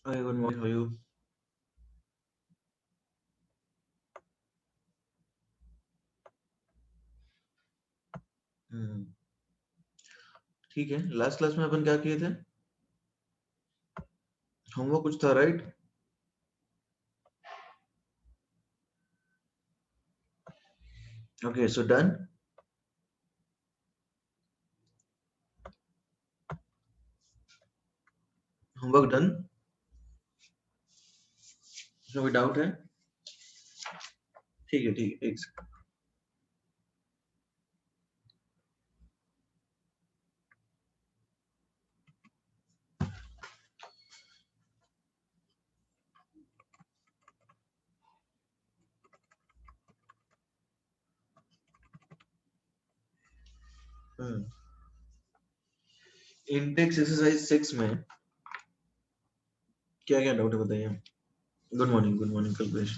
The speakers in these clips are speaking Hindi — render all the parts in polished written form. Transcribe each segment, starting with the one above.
Hi, good morning. How are you? हम्म, ठीक है। लास्ट क्लास में अपन क्या किए थे? होमवर्क कुछ था, right? Okay, so done. Homework done. इसमें कोई डाउट है? ठीक है, ठीक है, एक सेकंड। इंटेक्स एक्सरसाइज 6 में क्या क्या डाउट है बताइए। Good morning Kalpesh.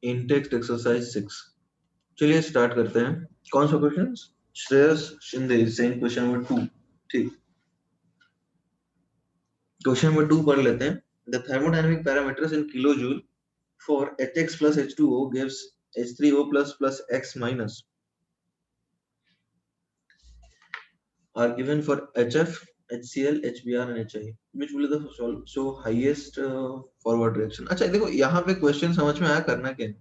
Intex exercise 6, चलिए स्टार्ट करते हैं। कौन सा question? Shreyas Shinde same question number 2। ठीक, क्वेश्चन नंबर 2 पढ़ लेते हैं। The thermodynamic parameters in kilo joule for Hx plus H2O gives H3O plus plus X minus are given for HF, HCl, HBr and HI. Which will be the so highest forward reaction? अच्छा देखो यहाँ पे क्वेश्चन समझ में आया करना क्या है?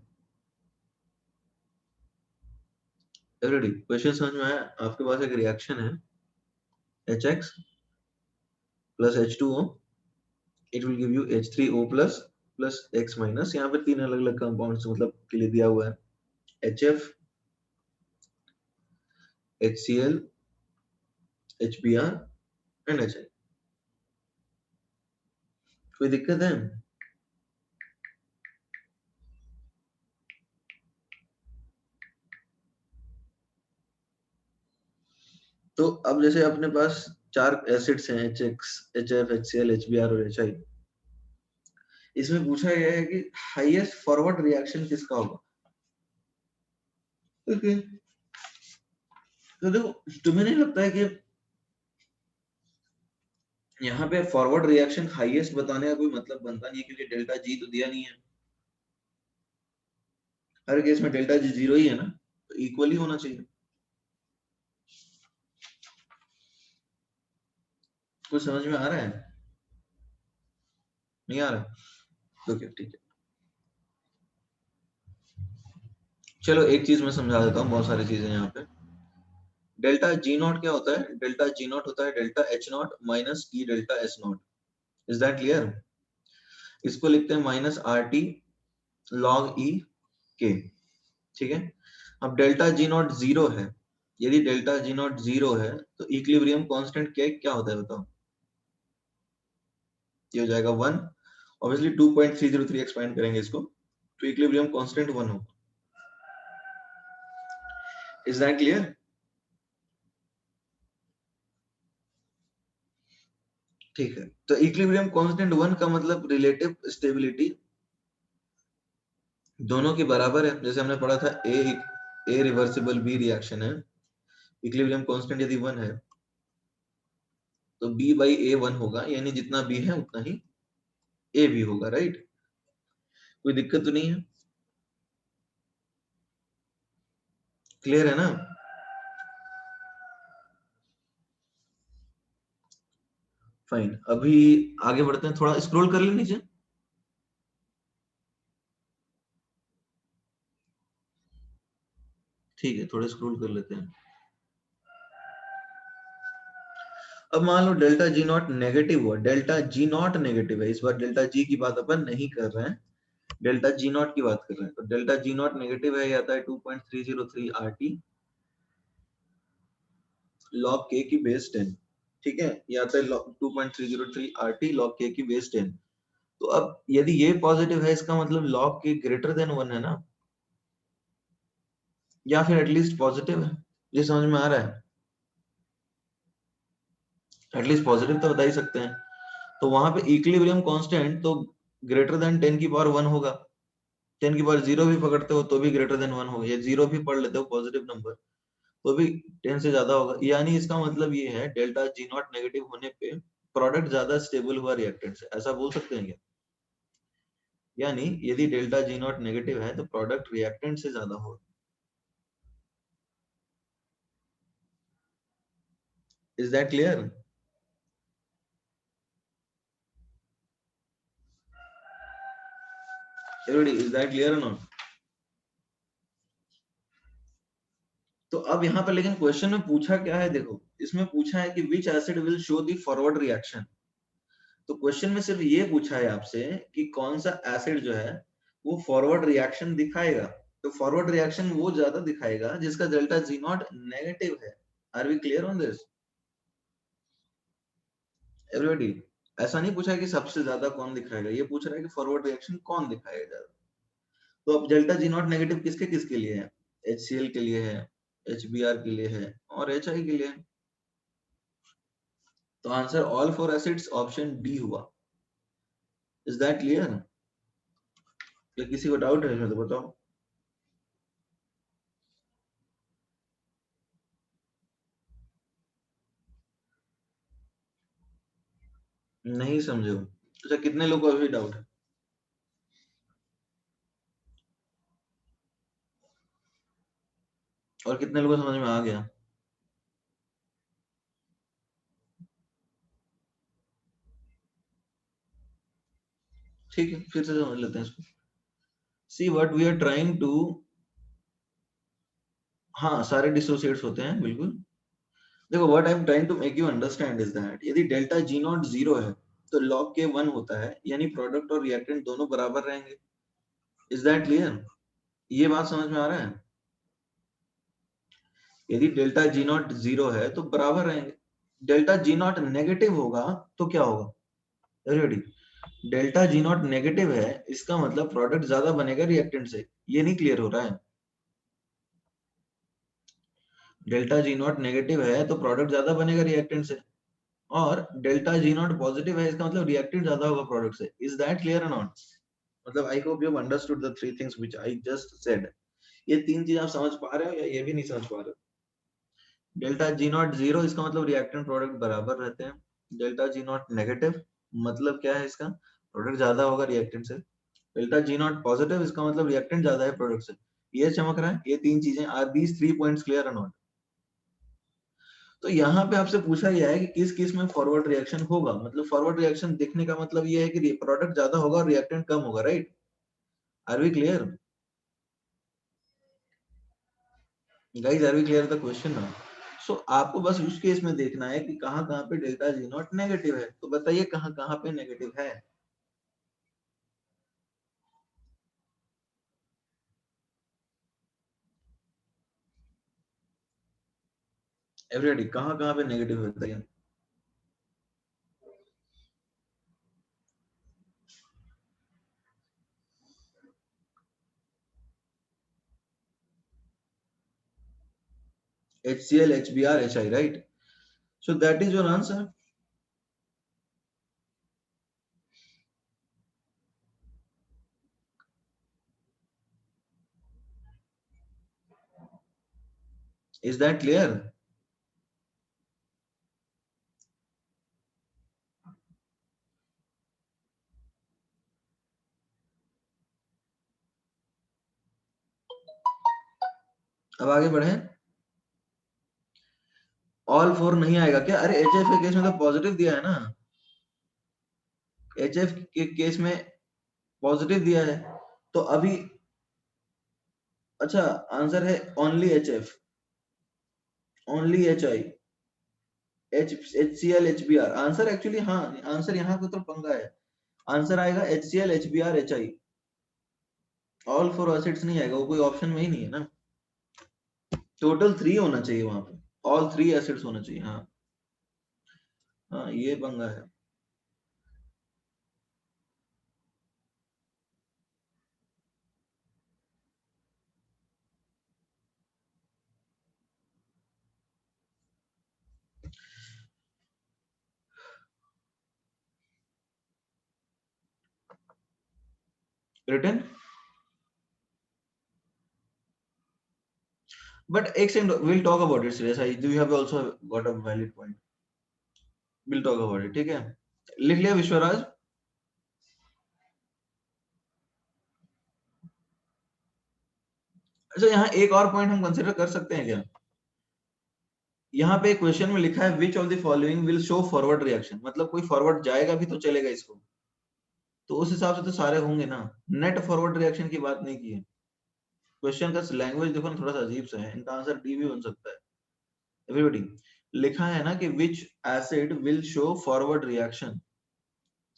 एवरीडी क्वेश्चन समझ में आया? आपके पास एक रिएक्शन है HX plus H2O, it will give you H3O plus plus X minus। यहाँ पे तीन अलग अलग कंपाउंड्स मतलब के लिए दिया हुआ है, HF, HCl, HBr and HI। कोई दिक्कत है? तो अब जैसे अपने पास चार एसिड्स हैं, HX, HF, HCl, HBr और HI। इसमें पूछा गया है कि हाईएस्ट फॉरवर्ड रिएक्शन किसका होगा। ओके, तो देखो तुम्हें नहीं लगता है कि यहाँ पे फॉरवर्ड रिएक्शन हाईएस्ट बताने का कोई मतलब बनता नहीं है, क्योंकि डेल्टा जी तो दिया नहीं है। हर केस में डेल्टा जी जीरो ही है ना, तो इक्वल ही होना चाहिए। कुछ समझ में आ रहा है? नहीं आ रहा? ओके, ठीक है। चलो एक चीज मैं समझा देता हूँ, बहुत सारी चीजें यहाँ पे। डेल्टा जी नॉट क्या होता है? डेल्टा जी नॉट होता है delta H not minus E delta S not. Is that clear? इसको लिखते हैं माइनस आर टी लॉग ई के। ठीक है। अब डेल्टा जी नॉट जीरो है, यदि डेल्टा जी नॉट जीरो है तो इक्विलिब्रियम कांस्टेंट के क्या होता है बताओ? ये हो जाएगा 1। ऑब्वियसली 2.303 एक्सपेंड करेंगे इसको, तो इक्विलिब्रियम कांस्टेंट 1 होगा। Is that clear? ठीक है, तो इक्विलिब्रियम कांस्टेंट 1 का मतलब रिलेटिव स्टेबिलिटी दोनों के बराबर है। जैसे हमने पढ़ा था ए रिवर्सिबल बी रिएक्शन है, इक्विलिब्रियम कांस्टेंट यदि 1 है तो बी बाई ए 1 होगा, यानी जितना बी है उतना ही ए भी होगा, राइट? कोई दिक्कत तो नहीं है? क्लियर है ना? फाइन, अभी आगे बढ़ते हैं। थोड़ा स्क्रॉल कर ले नीचे। ठीक है, थोड़ा स्क्रॉल कर लेते हैं। अब मान लो डेल्टा जी नॉट नेगेटिव हुआ, डेल्टा जी नॉट नेगेटिव है, इस बार डेल्टा जी की बात अपन नहीं कर रहे हैं, डेल्टा जी नॉट की बात कर रहे हैं। तो डेल्टा जी नॉट नेगेटिव है, ये आता है 2.303 आर टी लॉग के की बेस 10। ठीक है, ये आता है 2.303 आर टी लॉग के की बेस 10। तो अब यदि ये पॉजिटिव है, इसका मतलब लॉग के ग्रेटर देन 1 है ना, या फिर एटलीस्ट पॉजिटिव है। ये समझ में आ रहा है? एटलीस्ट पॉजिटिव तो बता ही सकते हैं। तो वहां पे इक्विलिब्रियम कांस्टेंट तो ग्रेटर देन 10 की पावर 1 होगा, 10 की पावर 0 भी पकड़ते हो तो भी ग्रेटर देन 1 होगा, या 0 भी पढ़ लेते हो पॉजिटिव नंबर तो भी 10 से ज्यादा होगा। यानी इसका मतलब ये है डेल्टा जी नॉट नेगेटिव होने पे प्रोडक्ट ज्यादा स्टेबल हुआ रिएक्टेंट से, ऐसा बोल सकते हैं क्या? यानी यदि डेल्टा जी नॉट नेगेटिव है तो प्रोडक्ट रिएक्टेंट से ज्यादा होगा। Is that clear? Everybody, is that clear or not? तो अब यहाँ पर लेकिन क्वेश्चन में पूछा क्या है, देखो इसमें पूछा है कि विच acid will show the forward reaction. तो क्वेश्चन में सिर्फ ये पूछा है आपसे कि कौन सा एसिड जो है वो फॉरवर्ड रिएक्शन दिखाएगा। तो फॉरवर्ड रिएक्शन वो ज्यादा दिखाएगा जिसका डेल्टा जी नॉट नेगेटिव है। Are we clear on this everybody? ऐसा नहीं पूछा है कि सबसे ज्यादा कौन दिखाएगा, ये पूछ रहा है कि फॉरवर्ड रिएक्शन कौन दिखाएगा ज्यादा। तो अब डेल्टा जी नॉट नेगेटिव किसके किसके लिए है? HCl के लिए है, HBr के लिए है और HI के लिए है। तो answer all four acids option D हुआ। Is that clear? या किसी को डाउट है इसमें तो बताओ। नहीं समझे हो? अच्छा, कितने लोगों को अभी डाउट है? और कितने लोगों को समझ में आ गया? ठीक है, फिर से समझ लेते हैं इसको। See what we are trying to, हाँ सारे डिसोसिएट्स होते हैं बिल्कुल। देखो what I am trying to make you understand is that यदि डेल्टा जी नॉट जीरो है तो लॉग के 1 होता है, यानी प्रोडक्ट और रिएक्टेंट दोनों बराबर रहेंगे। Is that clear? ये बात समझ में आ रहा है? यदि डेल्टा जी नॉट जीरो है तो बराबर रहेंगे। डेल्टा जी नॉट नेगेटिव होगा तो क्या होगा? Ready, delta G not negative है इसका मतलब प्रोडक्ट ज्यादा बनेगा रिएक्टेंट से। ये नहीं क्लियर हो रहा है? डेल्टा जी नॉट नेगेटिव है तो प्रोडक्ट ज्यादा बनेगा रिएक्टेंट से, और डेल्टा जी नॉट पॉजिटिव है इसका मतलब रिएक्टेंट ज्यादा होगा प्रोडक्ट से। Is that clear or not? मतलब I hope you have understood the three things which I just said. ये तीन चीज आप समझ पा रहे हो या ये भी नहीं समझ पा रहे हो? डेल्टा जी नॉट जीरो इसका मतलब रिएक्टेंट प्रोडक्ट बराबर रहते हैं। डेल्टा जी नॉट नेगेटिव मतलब क्या है इसका? प्रोडक्ट ज्यादा होगा रिएक्टेंट से। डेल्टा जी नॉट पॉजिटिव इसका मतलब रिएक्टेंट ज्यादा है प्रोडक्ट से। ये चमक रहा है? ये तीन चीजें, are these three points clear or not? तो यहाँ पे आपसे पूछा गया है कि किस किस में फॉरवर्ड रिएक्शन होगा, मतलब फॉरवर्ड रिएक्शन देखने का मतलब ये है कि प्रोडक्ट ज्यादा होगा और रिएक्टेंट कम होगा, right? Are we clear guys? Are we clear the question now? So आपको बस उस केस में देखना है कि कहाँ कहाँ पे डेल्टा जी नॉट नेगेटिव है, तो बताइए कहाँ कहाँ पे नेगेटिव है। एवरीबॉडी कहाँ कहाँ पे नेगेटिव है बताइए। HCl, HBr, HI, right? So that is your answer. Is that clear? अब आगे बढ़े। ऑल फोर नहीं आएगा क्या? अरे HF के केस में तो पॉजिटिव दिया है ना, HF के केस में पॉजिटिव दिया है। तो अभी अच्छा, आंसर है only HF, only HI, HCl, HBr answer actually, हाँ आंसर यहाँ पे तो पंगा है। आंसर आएगा HCl, HBr, HI। All four acids नहीं आएगा, वो कोई ऑप्शन में ही नहीं है ना। टोटल 3 होना चाहिए वहां पे, ऑल 3 एसिड्स होना चाहिए। हाँ हाँ, ये पंगा है। written. But एक second, we'll talk about it. Suresh, you have also got a valid point. We'll talk about it. ठीक है, लिख लिया विश्वराज? अच्छा, यहाँ एक और पॉइंट हम कंसिडर कर सकते हैं क्या? यहाँ पे क्वेश्चन में लिखा है which of the following will show forward reaction, मतलब कोई फॉरवर्ड जाएगा भी तो चलेगा इसको, तो उस हिसाब से तो सारे होंगे ना। नेट फॉरवर्ड रिएक्शन की बात नहीं की है। क्वेश्चन का लैंग्वेज देखो ना, थोड़ा सा अजीब सा है, इनका आंसर डी भी बन सकता है। एवरीबॉडी, लिखा है ना कि विच acid will show forward reaction,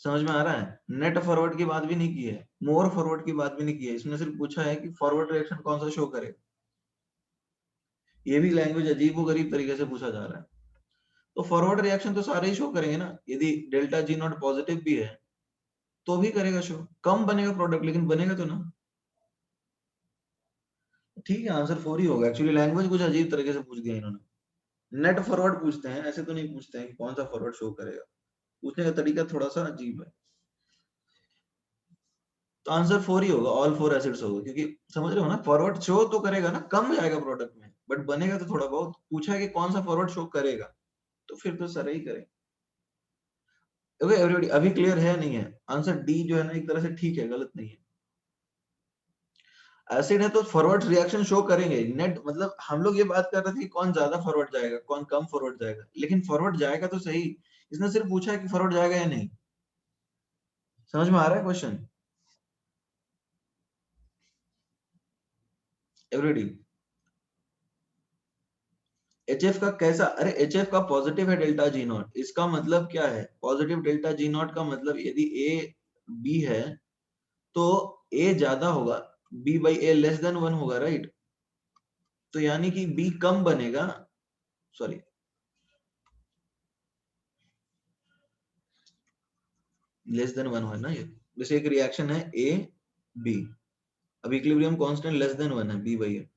समझ में आ रहा है? नेट फॉरवर्ड की बात भी नहीं की है, मोर फॉरवर्ड की बात भी नहीं की है, इसने सिर्फ पूछा है कि फॉरवर्ड रिएक्शन कौन सा शो करे। ये भी लैंग्वेज अजीब गरीब तरीके से पूछा जा रहा है। तो फॉरवर्ड रिएक्शन तो सारे ही शो करेंगे ना, यदि डेल्टा जी नॉट पॉजिटिव भी है तो भी करेगा शो, कम बनेगा प्रोडक्ट लेकिन बनेगा तो ना। ठीक है, आंसर 4 ही होगा। एक्चुअली लैंग्वेज कुछ अजीब तरीके से पूछ दिया इन्होंने। नेट फॉरवर्ड पूछते हैं, ऐसे तो नहीं पूछते हैं कि कौन सा फॉरवर्ड शो करेगा, पूछने का तरीका थोड़ा सा अजीब है। तो आंसर 4 ही होगा, ऑल 4 एसिड्स होगा, क्योंकि समझ रहे हो ना, फॉरवर्ड शो तो करेगा ना, कम जाएगा प्रोडक्ट में बट बनेगा तो थोड़ा बहुत। पूछा है कि कौन सा फॉरवर्ड शो करेगा, तो फिर तो सारे ही करें। ओके एवरीबॉडी, अभी क्लियर है नहीं है? आंसर डी जो है ना, एक तरह से ठीक है, गलत नहीं है। एसिड है तो फॉरवर्ड रिएक्शन शो करेंगे। नेट मतलब हम लोग ये बात कर रहे थे कि कौन ज्यादा फॉरवर्ड जाएगा, कौन कम फॉरवर्ड जाएगा, लेकिन फॉरवर्ड जाएगा तो सही। इसने सिर्फ पूछा है कि फॉरवर्ड जाएगा या नहीं। समझ में आ रहा है क्वेश्चन एवरीबॉडी? एच का कैसा? अरे एच का पॉजिटिव है डेल्टा जी नॉट, इसका मतलब क्या है? पॉजिटिव डेल्टा जी नॉट का मतलब यदि ए बी है तो ए ज्यादा होगा, B by A less than 1 होगा, राइट? तो यानी कि बी कम बनेगा, सॉरी लेस देन 1 है ना ये। जैसे एक रिएक्शन है ए बी, अब इक्विलिब्रियम कांस्टेंट लेस देन 1 है, बी बाई ए,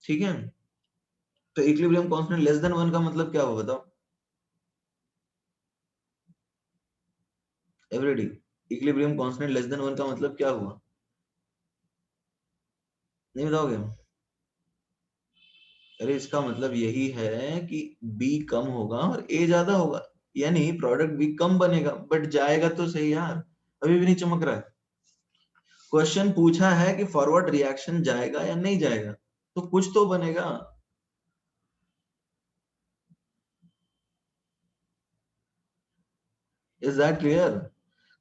ठीक है? तो इक्विलिब्रियम कांस्टेंट लेस देन 1 का मतलब क्या होगा बताओ everybody? Equilibrium constant less than 1 का मतलब क्या हुआ, नहीं बताओगे? अरे इसका मतलब यही है कि बी कम होगा और ए ज्यादा होगा, यानी प्रोडक्ट बी कम बनेगा, बट जाएगा तो सही यार, अभी भी नहीं चमक रहा है। क्वेश्चन पूछा है कि फॉरवर्ड रिएक्शन जाएगा या नहीं जाएगा, तो कुछ तो बनेगा। Is that clear?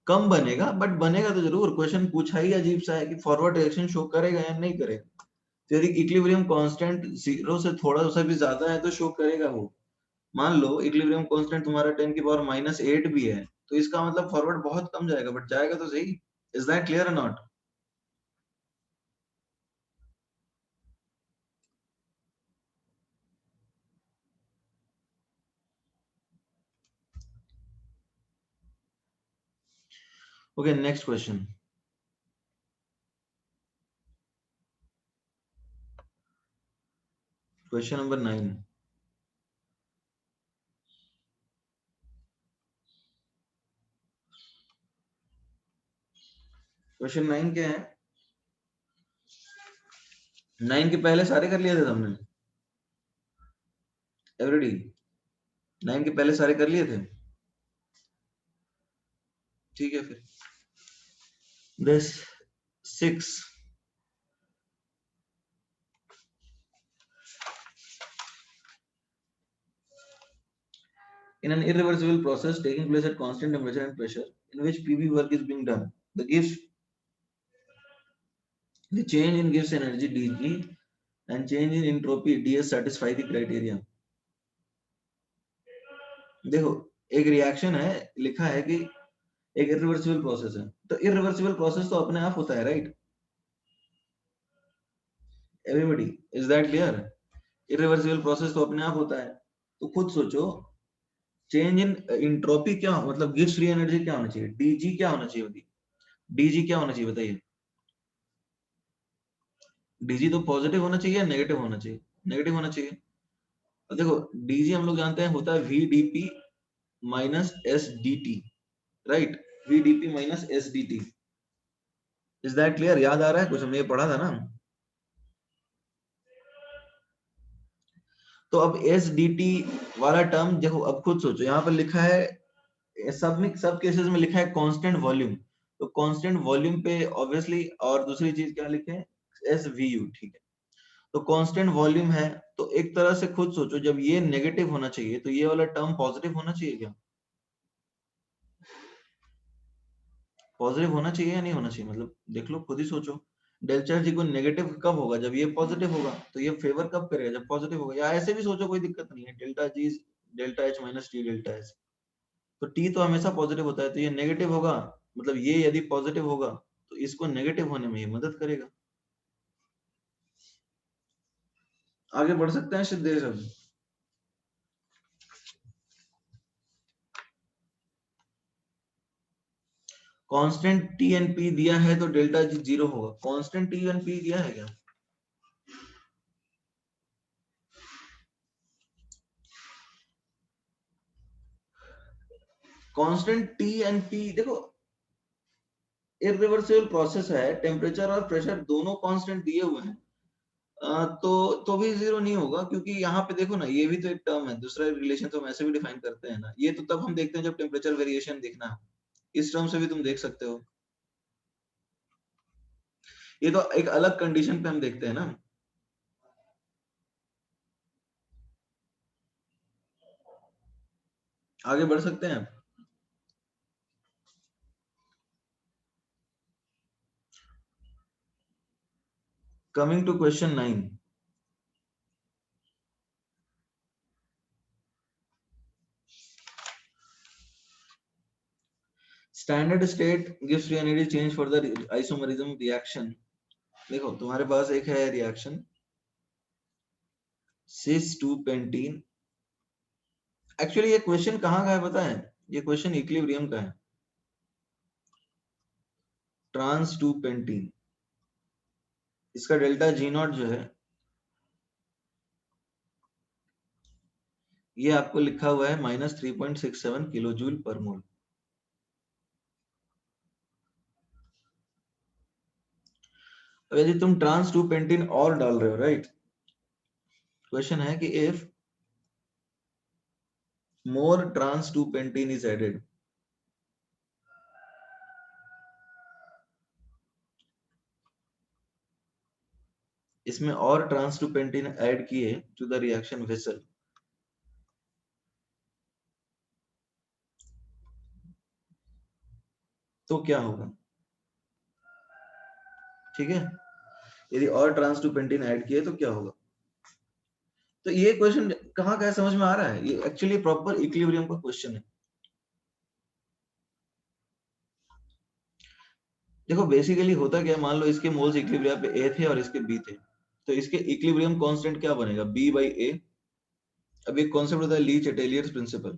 कम बनेगा बट बनेगा तो जरूर। क्वेश्चन पूछा ही अजीब सा है कि फॉरवर्ड रिएक्शन शो करेगा या नहीं करेगा। तो यदि इक्विलिब्रियम कांस्टेंट 0 से थोड़ा सा भी ज्यादा है तो शो करेगा वो। मान लो इक्विलिब्रियम कांस्टेंट तुम्हारा 10 की पावर -8 भी है, तो इसका मतलब फॉरवर्ड बहुत कम जाएगा बट जाएगा तो सही। Is that clear or not? Okay, next question. Question number 9। Question 9 क्या है? 9 के पहले सारे कर लिए थे हमने एवरीडी? 9 के पहले सारे कर लिए थे, ठीक है? फिर this 6, in an irreversible process taking place at constant temperature and pressure in which PV work is being done, the change in Gibbs energy dG and change in entropy ds satisfy the criteria। देखो, एक रिएक्शन है, लिखा है कि एक इरिवर्सिबल प्रोसेस है, तो इरिवर्सिबल प्रोसेस तो अपने आप होता है, right everybody? Is that clear? Irreversible process तो अपने आप होता है, तो खुद सोचो, चेंज इन इंट्रोपी क्या मतलब गिब्स फ्री एनर्जी क्या होना चाहिए, डीजी क्या होना चाहिए, डीजी क्या होना चाहिए बताइए? डीजी तो पॉजिटिव होना चाहिए या नेगेटिव होना चाहिए? नेगेटिव होना चाहिए। और देखो, डीजी हम लोग जानते हैं होता है VDP minus S D T, right? VDP minus S D T. Is that clear? याद आ रहा है कुछ? हमने ये पढ़ा था ना। तो अब एस डी टी वाला टर्म देखो, अब खुद सोचो, यहाँ पर लिखा है सब केसेस में लिखा है कांस्टेंट वॉल्यूम, तो कांस्टेंट वॉल्यूम पे ऑब्वियसली, और दूसरी चीज क्या लिखे हैं, एस वी यू, ठीक है। तो कांस्टेंट वॉल्यूम है, तो एक तरह से खुद सोचो, जब ये नेगेटिव होना चाहिए तो ये वाला टर्म पॉजिटिव होना चाहिए क्या? पॉजिटिव होना चाहिए या नहीं होना चाहिए? मतलब देख लो, खुद ही सोचो। डेल्टा जी को नेगेटिव कब होगा? जब ये पॉजिटिव होगा। तो ये फेवर कब करेगा? जब पॉजिटिव होगा। या ऐसे भी सोचो, कोई दिक्कत नहीं है, delta G delta H minus T delta H, तो टी तो हमेशा पॉजिटिव होता है, तो ये नेगेटिव होगा, मतलब ये यदि पॉजिटिव होगा तो इसको नेगेटिव होने में ये मदद करेगा। आगे बढ़ सकते हैं सिद्धेश? अब कांस्टेंट टी एन पी दिया है तो डेल्टा जी जीरो होगा। कांस्टेंट टी एन पी दिया है क्या? कांस्टेंट टी एन पी देखो, इरिवर्सिबल प्रोसेस है, टेम्परेचर और प्रेशर दोनों कांस्टेंट दिए हुए हैं, तो भी जीरो नहीं होगा, क्योंकि यहाँ पे देखो ना, ये भी तो एक टर्म है, दूसरा रिलेशन तो हम ऐसे भी डिफाइन करते हैं ना, ये तो तब हम देखते हैं जब टेम्परेचर वेरिएशन देखना है, इस टर्म से भी तुम देख सकते हो, ये तो एक अलग कंडीशन पे हम देखते हैं ना। आगे बढ़ सकते हैं। Coming to question 9, standard state gives free energy change for the isomerism reaction. देखो तुम्हारे पास एक है रिएक्शन सिस 2 पेंटीन। एक्चुअली ये क्वेश्चन कहाँ का है पता है? ये क्वेश्चन इक्विलिब्रियम का है। ट्रांस 2 पेंटीन, इसका डेल्टा जी नॉट जो है, ये आपको लिखा हुआ है -3.67 किलो जूल पर मोल। अब यदि तुम ट्रांस 2 पेंटीन और डाल रहे हो, राइट, क्वेश्चन है कि if more trans 2 pentene is added, इसमें और ट्रांस 2 पेंटीन ऐड किए टू द रिएक्शन वेसल, तो क्या होगा? ठीक है, यदि और ट्रांस 2 पेंटीन ऐड किए तो क्या होगा? तो ये क्वेश्चन कहाँ का है, समझ में आ रहा है? ये एक्चुअली प्रॉपर इक्विलिब्रियम का क्वेश्चन है। देखो बेसिकली होता क्या है, मान लो इसके मोल्स इक्विलिब्रियम पे ए थे और इसके बी थे, तो इसके इक्विलिब्रियम कांस्टेंट क्या बनेगा? बी बाई ए। अब एक कॉन्सेप्ट होता है ली चैटेलियर्स प्रिंसिपल,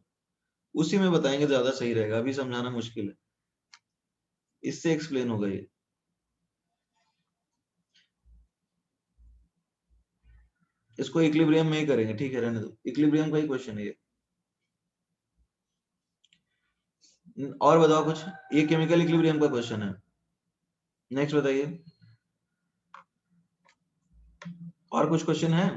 उसी में बताएंगे ज्यादा सही रहेगा, अभी समझाना मुश्किल है, इससे एक्सप्लेन होगा ये। इसको इक्विलिब्रियम में ही करेंगे, ठीक है, रहने दो, इक्विलिब्रियम का ही क्वेश्चन है ये। और बताओ कुछ, ये केमिकल इक्विलिब्रियम का क्वेश्चन है। नेक्स्ट बताइए, और कुछ क्वेश्चन है?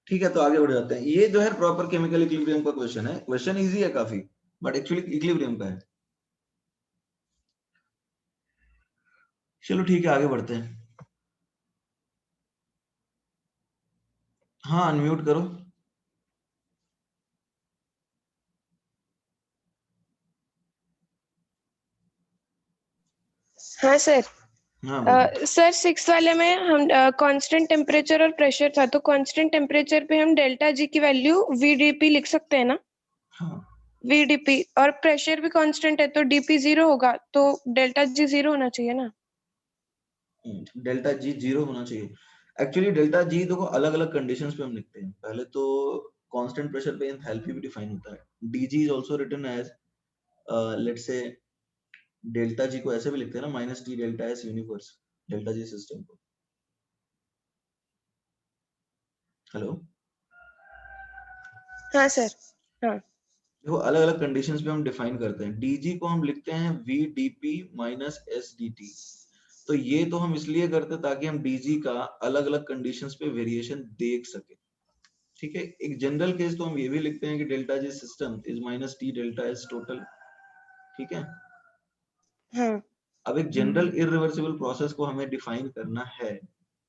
ठीक है, तो आगे बढ़ जाते हैं। ये जो है प्रॉपर केमिकल इक्विलिब्रियम का क्वेश्चन है, क्वेश्चन इजी है काफी, बट एक्चुअली इक्विलिब्रियम का है। चलो ठीक है, आगे बढ़ते हैं। हाँ, अनम्यूट करो। हाँ सर। हाँ बोलो। सर 6 वाले में हम कांस्टेंट टेम्परेचर और प्रेशर था, तो कांस्टेंट टेम्परेचर पे हम डेल्टा जी की वैल्यू वीडीपी लिख सकते हैं ना? हाँ, वीडीपी, और प्रेशर भी कांस्टेंट है तो डीपी जीरो होगा, तो डेल्टा जी जीरो होना चाहिए ना? डेल्टा जी जीरो होना चाहिए। एक्चुअली डेल्टा जी देखो अलग अलग कंडीशंस पे हम लिखते हैं, पहले तो कांस्टेंट प्रेशर पे एंथैल्पी भी डिफाइन होता है, DG is also written as, let's say delta G को ऐसे भी लिखते हैं ना, minus T delta S universe, delta G system को। हेलो। हाँ सर। हाँ। देखो अलग अलग कंडीशंस पे हम डिफाइन करते हैं। डीजी को हम लिखते हैं V D P minus S D T. तो ये तो हम इसलिए करते हैं ताकि हम डीजी का अलग अलग कंडीशंस पे वेरिएशन देख सके। ठीक है, एक जनरल केस तो हम ये भी लिखते हैं कि delta G system is minus T delta S total. ठीक है, हाँ अब एक जनरल इरिवर्सिबल प्रोसेस को हमें डिफाइन करना है।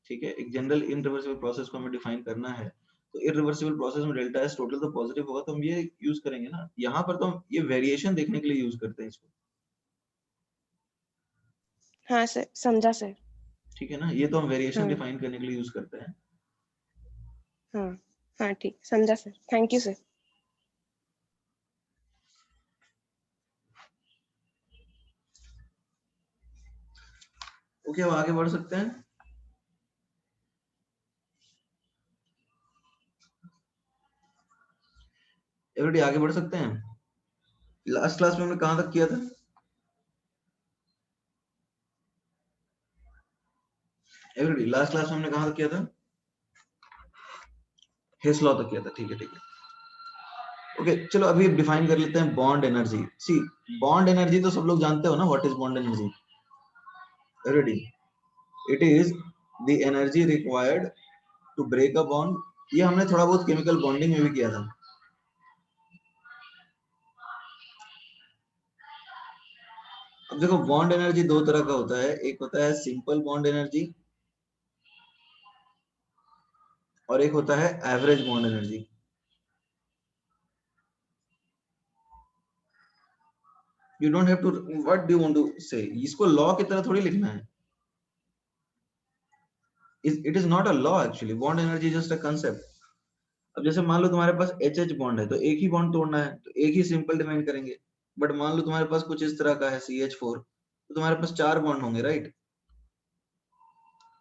ठीक है, एक जनरल इरिवर्सिबल प्रोसेस को हमें डिफाइन करना है, तो इरिवर्सिबल प्रोसेस में डेल्टा एस टोटल तो पॉजिटिव होगा, तो हम ये यूज करेंगे ना। यहाँ पर तो हम ये वेरिएशन देखने के लिए यूज करते हैं इसको। हाँ सर, समझा सर। ठीक है ना, ये तो हम वेरिएशन हाँ डिफाइन करने के लिए यूज करते हैं। हाँ हाँ, ठीक, समझा sir, thank you sir. Okay, अब आगे बढ़ सकते हैं। एवरीबॉडी आगे बढ़ सकते हैं। लास्ट क्लास में हमने कहां तक किया था? एवरीबॉडी लास्ट क्लास में हमने कहां तक किया था? हेस लॉ तक किया था। ठीक है ठीक है। ओके चलो अभी डिफाइन कर लेते हैं bond energy. See, bond energy तो सब लोग जानते हो ना, what is bond energy? Everybody, it is the energy required to break a bond. ये हमने थोड़ा बहुत केमिकल बॉन्डिंग में भी किया था। अब देखो बॉन्ड एनर्जी दो तरह का होता है, एक होता है सिंपल बॉन्ड एनर्जी और एक होता है average bond energy. You don't have to, what do you want to say, इसको लॉ की तरह थोड़ी लिखना है। It is not a law actually, bond energy just a concept. अब जैसे मान लो तुम्हारे पास एच एच बॉन्ड है, तो एक ही बॉन्ड तोड़ना है तो एक ही सिंपल डिफाइन करेंगे। बट मान लो तुम्हारे पास कुछ इस तरह का है सी एच फोर, तो तुम्हारे पास चार बॉन्ड होंगे, राइट?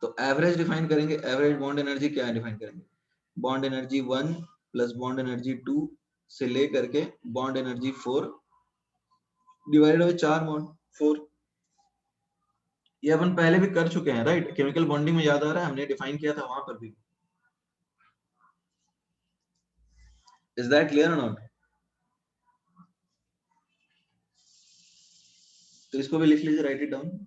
तो एवरेज डिफाइन करेंगे, एवरेज बॉन्ड एनर्जी क्या डिफाइन करेंगे? Bond energy one plus bond energy two से लेकर के bond energy four divided by चार बॉन्ड फोर। ये अपन पहले भी कर चुके हैं, राइट? केमिकल बॉन्डिंग में याद आ रहा है, हमने डिफाइन किया था वहां पर भी। Is that clear or not? तो इसको भी लिख लीजिए, write it down.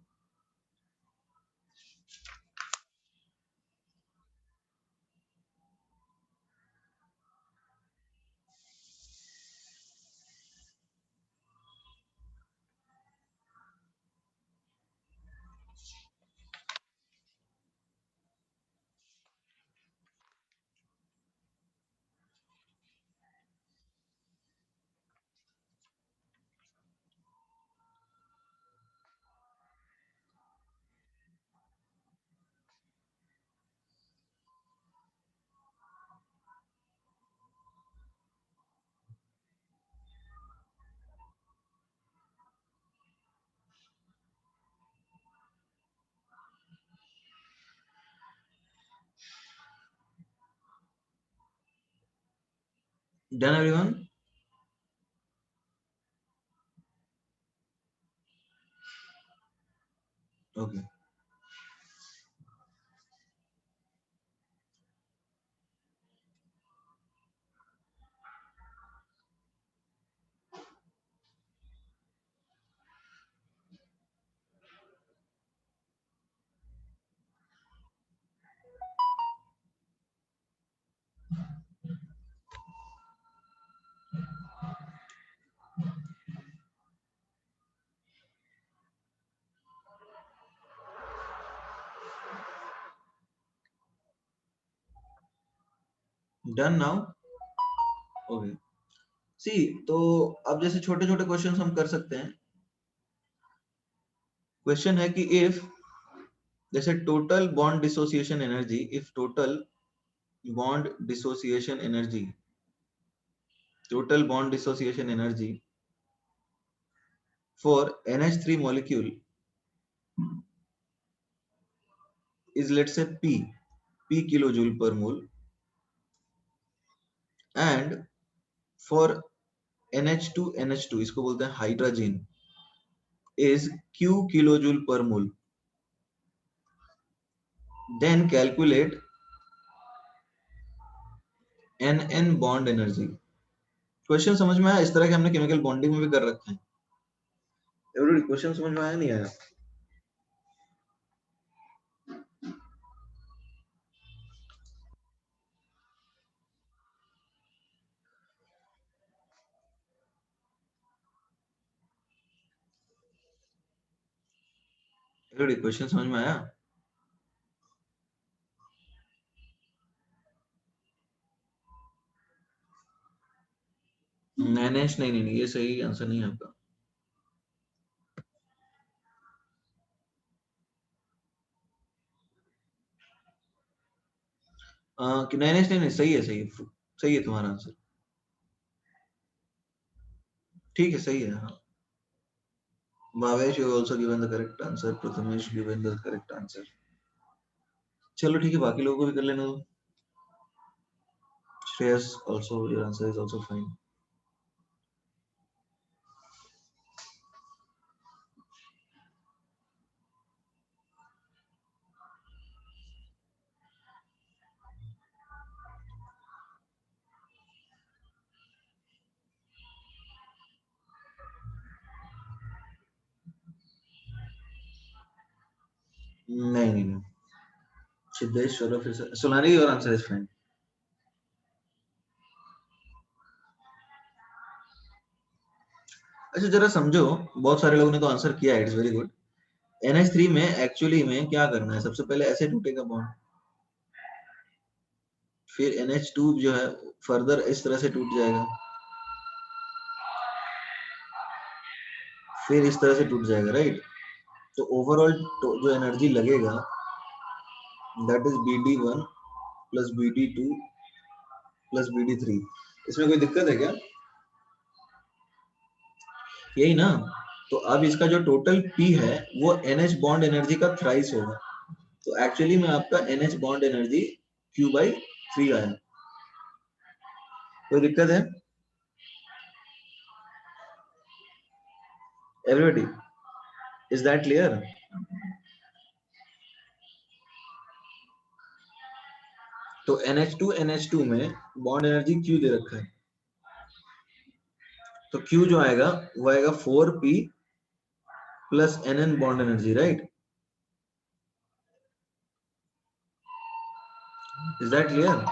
Done everyone? Okay, done now? Okay, see, तो अब जैसे छोटे छोटे क्वेश्चन हम कर सकते हैं। क्वेश्चन है कि इफ, जैसे total bond dissociation energy, if total bond dissociation energy, total bond dissociation energy for NH3 molecule is, let's say, p kilojoule per mole, and for NH2 इसको बोलते हैं hydrogen, is q kilojoule per mole, then calculate NN bond energy question समझ में आया? इस तरह के हमने केमिकल बॉन्डिंग में भी कर रखे हैं। एवरीबॉडी क्वेश्चन समझ में आया नहीं आया? एवरीबॉडी क्वेश्चन समझ में आया? नैनेश नहीं, ये सही आंसर नहीं है आपका। नैनेश नहीं, सही है, सही है तुम्हारा आंसर। ठीक है, सही है। हाँ, Bhavesh, you also given the correct answer. Prathamesh given the correct answer. चलो ठीक है, बाकी लोगों को भी कर लेना दो। Shreyas also, your answer is also fine. नहीं, Siddhesh, Saurabh, Sonali, your answer is fine. अच्छा जरा समझो, बहुत सारे लोगों ने तो आंसर किया है, इट्स वेरी गुड। NH3 में एक्चुअली में क्या करना है? सबसे पहले ऐसे टूटेगा बॉन्ड, फिर NH2 जो है फर्दर इस तरह से टूट जाएगा, फिर इस तरह से टूट जाएगा, राइट? तो ओवरऑल जो एनर्जी लगेगा that is BD1 plus BD2 plus BD3। इसमें कोई दिक्कत है क्या? यही ना? तो अब इसका जो टोटल P है वो NH बॉन्ड एनर्जी का थ्राइस होगा। तो एक्चुअली में आपका NH बॉन्ड एनर्जी Q/3 आया। कोई दिक्कत है? Everybody, is that clear? तो NH2 में बॉन्ड एनर्जी Q दे रखा है, तो Q जो आएगा वो आएगा 4P plus NN bond energy, right? Is that clear?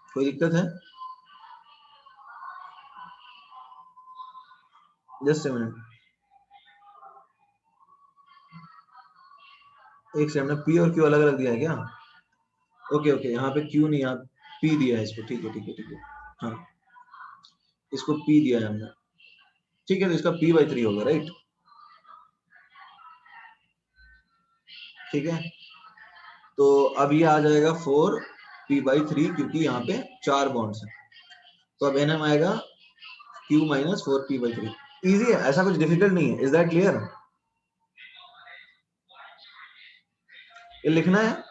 कोई दिक्कत है? जस्ट ए मिनट, एक से हमने P और Q अलग अलग दिया है क्या? ओके, यहाँ पे Q नहीं, यहाँ P दिया है इसको। ठीक है। हाँ, इसको P दिया है हमने। ठीक है, तो इसका P/3 होगा, राइट? ठीक है, तो अब ये आ जाएगा 4P/3 क्योंकि यहाँ पे 4 बॉन्ड्स हैं। तो अब NM आएगा Q माइनस 4P/3। इजी है, ऐसा कुछ डिफिकल्ट नहीं है। Is that clear? ये लिखना है।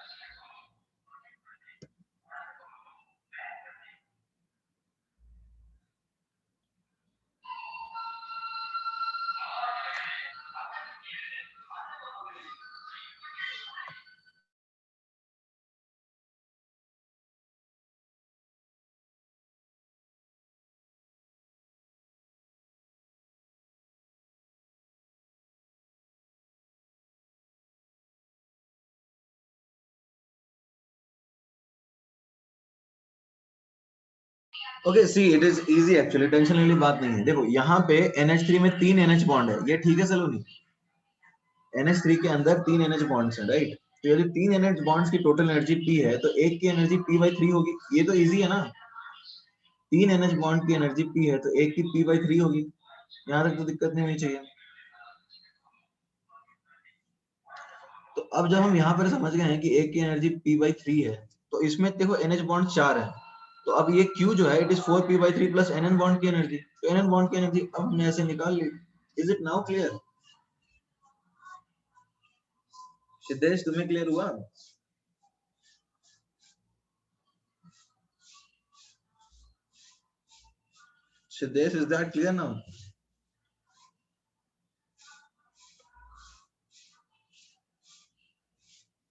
Okay, see it is easy actually, tension लेने वाली बात नहीं है। देखो यहाँ पे NH3 में 3 NH बॉन्ड है, ये ठीक है सलोनी? NH3 के अंदर 3 NH बॉन्ड्स हैं, राइट? तो यदि 3 NH बॉन्ड्स की टोटल एनर्जी P है तो एक की एनर्जी P/3 होगी। ये तो इजी है ना? 3 NH बॉन्ड की एनर्जी P है तो एक की P/3 होगी। यहाँ तक तो दिक्कत नहीं होनी चाहिए। तो अब जब हम यहाँ पर समझ गए हैं कि एक की एनर्जी P/3 है, तो इसमें देखो NH बॉन्ड 4 है, तो अब ये Q जो है it is 4P/3 plus NN bond की एनर्जी। तो NN बॉन्ड की एनर्जी अब हमने ऐसे निकाल ली। Is it now clear? Siddhesh, तुम्हें क्लियर हुआ? Siddhesh, is that clear now?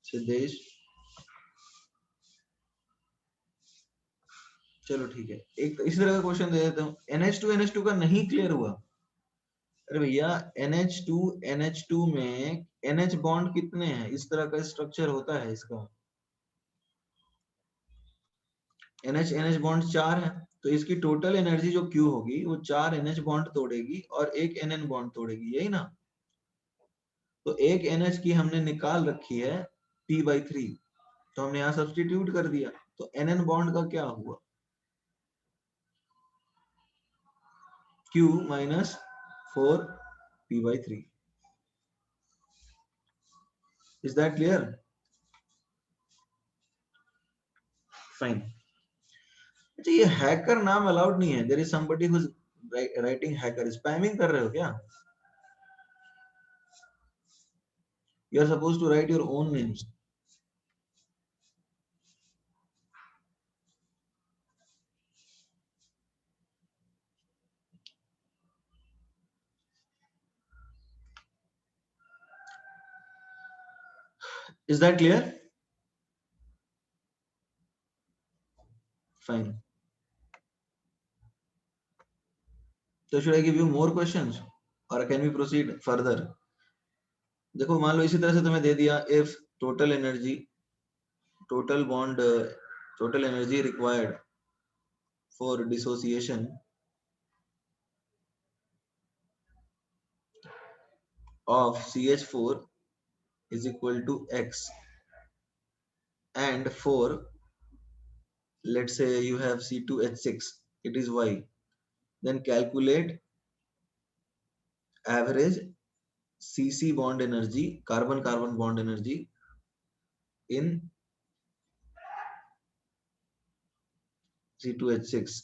Siddhesh, चलो ठीक है, एक इसी तरह का क्वेश्चन दे देता हूँ। NH2 का नहीं क्लियर हुआ। अरे भैया NH2 में NH बॉन्ड कितने हैं, इस तरह का स्ट्रक्चर होता है इसका। NH बॉन्ड 4 है, तो इसकी टोटल एनर्जी जो Q होगी वो 4 NH बॉन्ड तोड़ेगी और एक NN बॉन्ड तोड़ेगी, यही ना। तो एक NH की हमने निकाल रखी है P/3, तो हमने यहाँ सब्स्टिट्यूट कर दिया, तो NN बॉन्ड का क्या हुआ, Q minus 4P/3। Is that clear? Fine. अच्छा, ये हैकर नाम अलाउड नहीं है। There is somebody who is writing hacker, spamming कर रहे हो क्या? You are supposed to write your own names. Is that clear? Fine. तो should I give you more questions or can we proceed further? देखो मान लो इसी तरह से तुम्हें दे दिया, if total energy, total bond, total energy required for dissociation of CH4 is equal to X, and for, let's say you have C2H6, it is Y, then calculate average CC bond energy, carbon carbon bond energy in C2H6.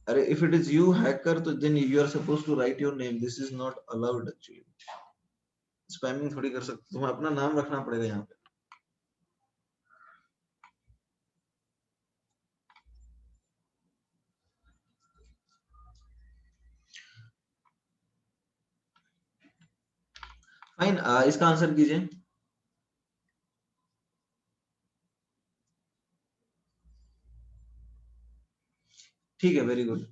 अरे if it is you hacker, तो then you are supposed to write your name. This is not allowed actually. Spamming थोड़ी कर सकते, तुम्हें अपना नाम रखना पड़ेगा यहाँ पे। फाइन, इसका आंसर कीजिए। ठीक है, वेरी गुड।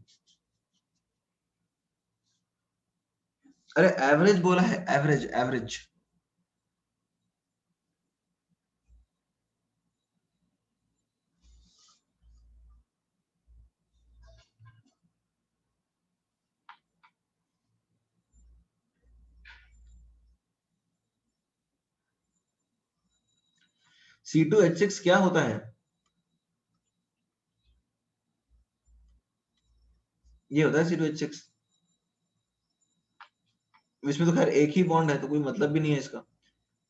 अरे एवरेज बोला है, एवरेज एवरेज। C2H6 क्या होता है? ये होता है C2H6। इसमें तो खैर एक ही बॉन्ड है, तो कोई मतलब भी नहीं है इसका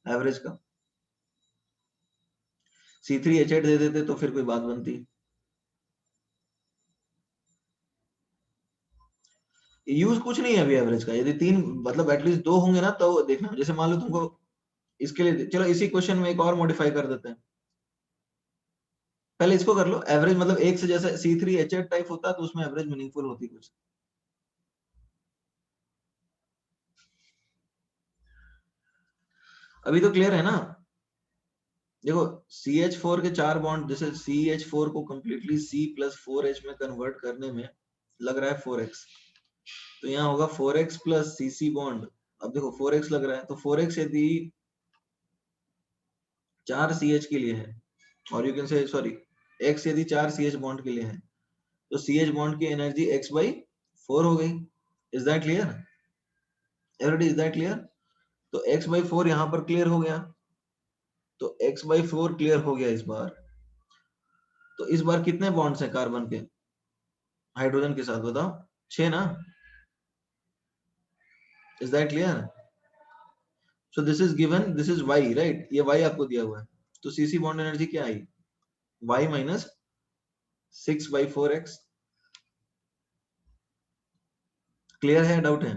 एवरेज का। C3H8 दे देते तो फिर कोई बात बनती। यूज कुछ नहीं है अभी एवरेज का। यदि तीन मतलब एटलीस्ट दो होंगे ना तो देखना, जैसे मान लो तुमको इसके लिए, चलो इसी क्वेश्चन में एक और मॉडिफाई कर देते हैं। पहले इसको कर लो, एवरेज मतलब एक से, जैसे C3H8 टाइप होता है तो उसमें एवरेज मीनिंगफुल होती कुछ। अभी तो क्लियर है ना? देखो CH4 के 4 बॉन्ड, जैसे CH4 को कंप्लीटली C+4H में कन्वर्ट करने में लग रहा है 4x, तो यहाँ होगा 4x प्लस CC बॉन्ड। अब देखो 4x लग रहा है, तो 4x यदि 4 CH के लिए है, और you can say sorry x यदि 4 CH बॉन्ड के लिए है, तो CH बॉन्ड की एनर्जी x/4 हो गई। Is that clear? Everybody, is that clear? तो x/4 यहाँ पर क्लियर हो गया, तो x/4 क्लियर हो गया इस बार। तो इस बार कितने बॉन्ड्स हैं कार्बन के हाइड्रोजन के साथ, बताओ? 6 ना? Is that clear? So this is given, this is y, right? ये y आपको दिया हुआ है, तो CC बॉन्ड एनर्जी क्या आई? y minus 6/4x। क्लियर है, डाउट है?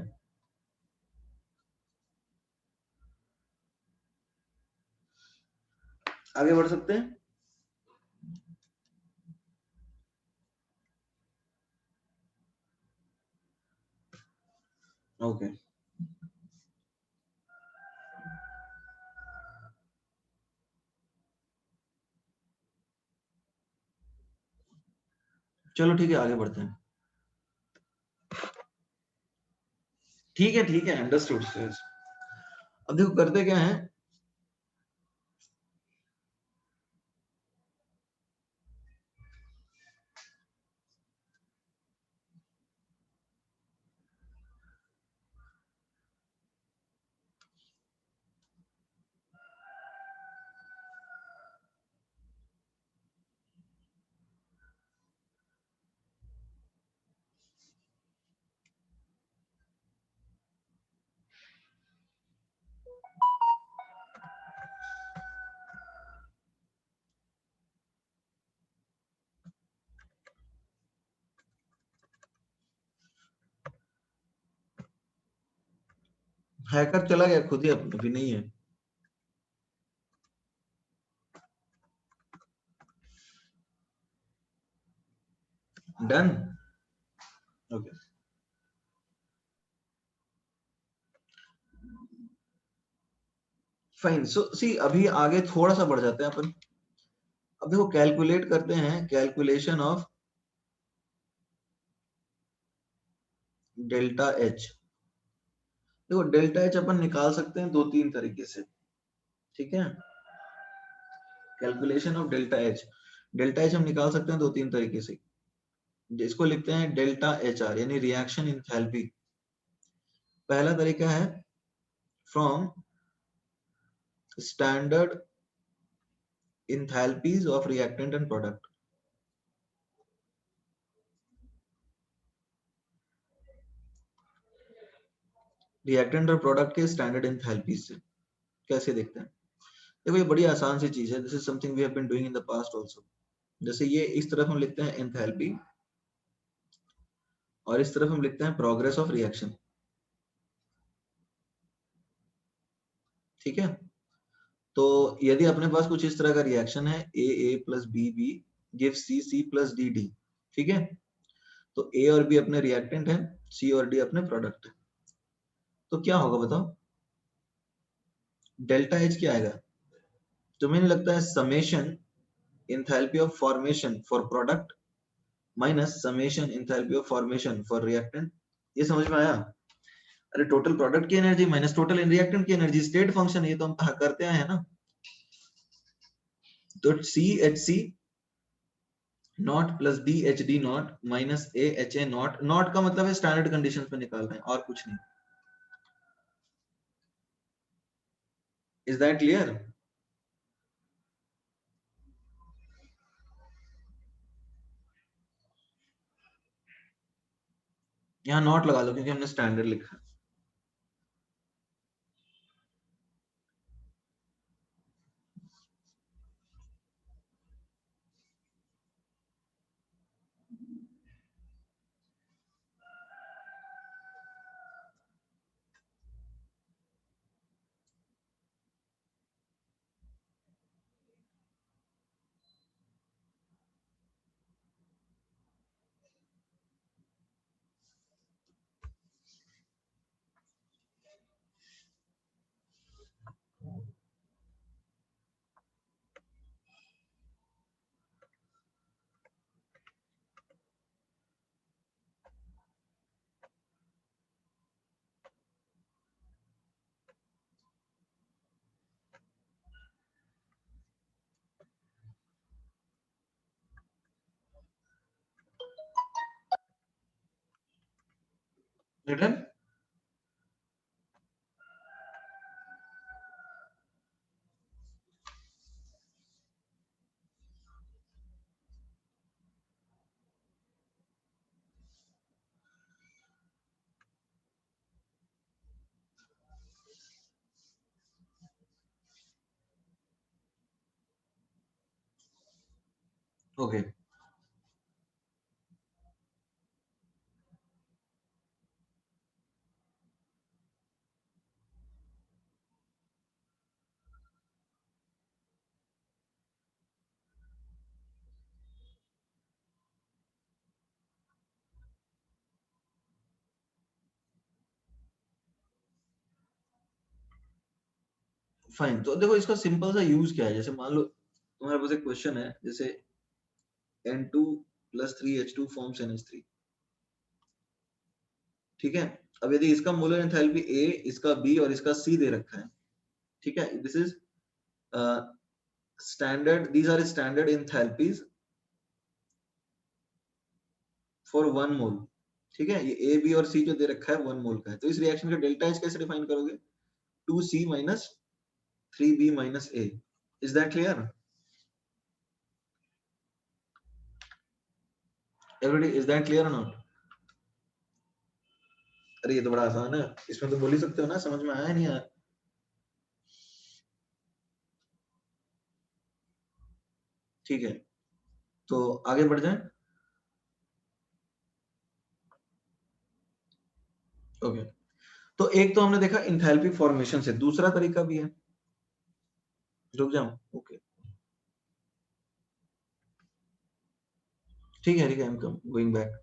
आगे बढ़ सकते हैं? ओके। चलो ठीक है, आगे बढ़ते हैं। ठीक है, अंडरस्टूड। अब देखो करते क्या है, हैकर चला गया खुद ही, अभी नहीं है। Done, okay fine. So see अभी आगे थोड़ा सा बढ़ जाते हैं अपन। अब देखो कैलकुलेट करते हैं, कैलकुलेशन ऑफ डेल्टा एच। देखो डेल्टा एच अपन निकाल सकते हैं दो तीन तरीके से, ठीक है। Calculation of delta H, delta H हम निकाल सकते हैं दो तीन तरीके से। जिसको लिखते हैं डेल्टा एच आर, यानी रिएक्शन इंथैल्पी। पहला तरीका है from standard enthalpies of reactant and product. Reactant और प्रोडक्ट के स्टैंडर्ड इंथैल्पीज से कैसे देखते हैं। देखो ये बड़ी आसान सी चीज है, this is something we have been doing in the past also. जैसे ये इस तरफ हम लिखते हैं एंथैल्पी, और इस तरफ हम लिखते हैं प्रोग्रेस ऑफ रिएक्शन, ठीक है। तो यदि अपने पास कुछ इस तरह का रिएक्शन है, A plus B give C plus D, ठीक है। तो ए और बी अपने रिएक्टेंट है, सी और डी अपने प्रोडक्ट है। तो क्या होगा बताओ, डेल्टा एच क्या आएगा? तो मुझे लगता है summation enthalpy of formation for product minus summation enthalpy of formation for reactant. ये समझ में आया? अरे टोटल प्रोडक्ट की एनर्जी माइनस टोटल रिएक्टेंट की एनर्जी, स्टेट फंक्शन, ये तो हम करते आए हैं ना। तो C H C not plus D H D not minus A H A not. Not का मतलब है स्टैंडर्ड कंडीशंस पे निकाल रहे हैं और कुछ नहीं। Is that clear? यहाँ नॉट लगा लो क्योंकि हमने स्टैंडर्ड लिखा है। Return okay fine. तो देखो इसका सिंपल सा यूज क्या है, जैसे मान लो तुम्हारे पास एक क्वेश्चन है, जैसे N2 plus 3H2 forms NH3। ठीक है, अब यदि इसका मोलर एंथैल्पी A, इसका B और इसका C दे रखा है, ठीक है, this is standard, these are standard enthalpies for 1 mole. ठीक है, ये A, B और C जो दे रखा है 1 मोल का है, तो इस रिएक्शन का डेल्टा H कैसे डिफाइन करोगे? 2C minus 3B minus A। Is that clear? Everybody, is that clear or not? अरे ये तो बड़ा आसान है, इसमें तो बोल ही सकते हो ना, समझ में आया नहीं आया? ठीक है, तो आगे बढ़ जाएं। ओके, तो एक तो हमने देखा इंथैल्पी फॉर्मेशन से, दूसरा तरीका भी है, रुक जाऊं? ओके, ठीक है, I am going back.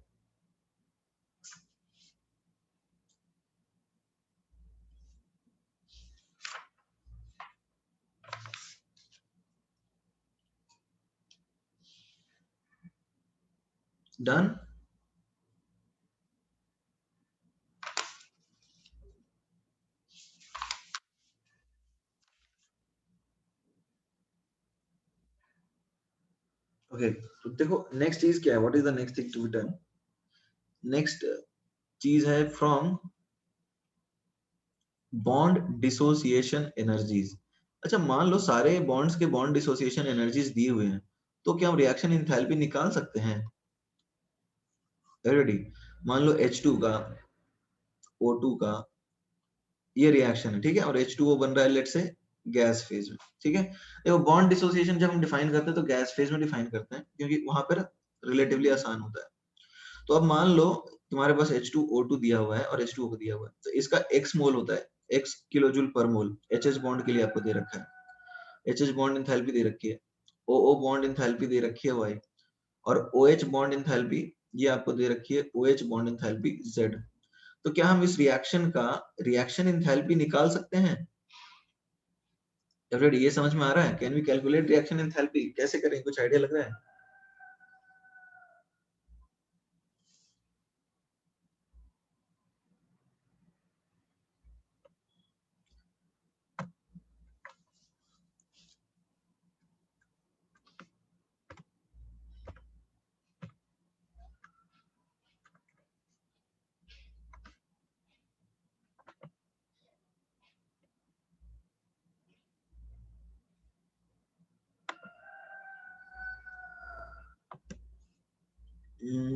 Done. Okay, तो देखो नेक्स्ट चीज क्या है, what is the next thing to be done? Next चीज है फ्रॉम बॉन्ड डिसोसिएशन एनर्जीज। अच्छा, मान लो सारे बॉन्ड्स के बॉन्ड डिसोसिएशन एनर्जीज दिए हुए हैं, तो क्या हम रिएक्शन एंथैल्पी निकाल सकते हैं? रेडी, मान लो H2 का O2 का ये रिएक्शन है, ठीक है, और H2O बन रहा है लेट से गैस फेज में। ठीक है, देखो बॉन्ड डिसोसिएशन जब हम डिफाइन करते हैं तो गैस फेज में डिफाइन करते हैं, क्योंकि वहां पर रिलेटिवली आसान होता है। तो अब मान लो तुम्हारे पास H2O2 दिया हुआ है और H2O दिया हुआ है, तो इसका x मोल होता है, x किलोजूल पर मोल HH बॉन्ड के लिए आपको दे रखा है। HH बॉन्ड एंथैल्पी दे रखी है, OO बॉन्ड एंथैल्पी दे रखी है y, और OH बॉन्ड एंथैल्पी ये आपको दे रखी है OH बॉन्ड एंथैल्पी z। तो क्या हम इस रिएक्शन का रिएक्शन एंथैल्पी निकाल सकते हैं? ये समझ में आ रहा है? Can we calculate reaction enthalpy? कैसे करें, कुछ आइडिया लग रहा है?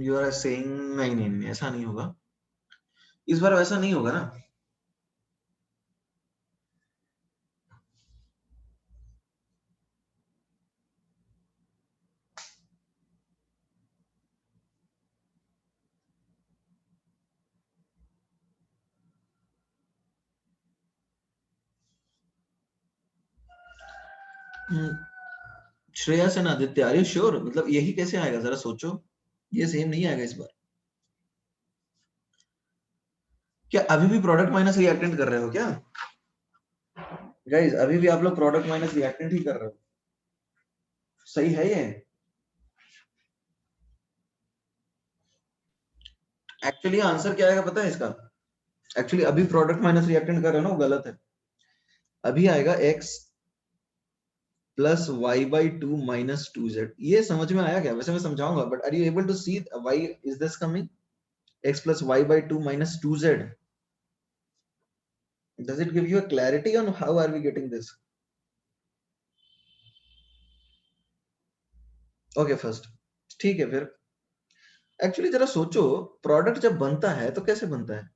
यू आर सेइंग नहीं नहीं नहीं, ऐसा नहीं होगा इस बार, वैसा नहीं होगा ना। Shreyas and Aditya, are you sure? मतलब यही कैसे आएगा, जरा सोचो, ये सेम नहीं आएगा इस बार। क्या अभी भी प्रोडक्ट माइनस रिएक्टेंट कर रहे हो क्या गाइस? अभी भी आप लोग प्रोडक्ट माइनस रिएक्टेंट ही कर रहे हो? सही है ये? एक्चुअली आंसर क्या आएगा पता है इसका? एक्चुअली अभी प्रोडक्ट माइनस रिएक्टेंट कर रहे हो ना, वो गलत है। अभी आएगा x plus Y by two minus 2z। ये समझ में आया क्या? वैसे मैं समझाऊंगा, but are you able to see why is this coming? x plus y by 2 minus 2z. Does it give you a clarity on how are we getting this? Okay, first, ठीक है फिर। एक्चुअली जरा सोचो, प्रोडक्ट जब बनता है तो कैसे बनता है?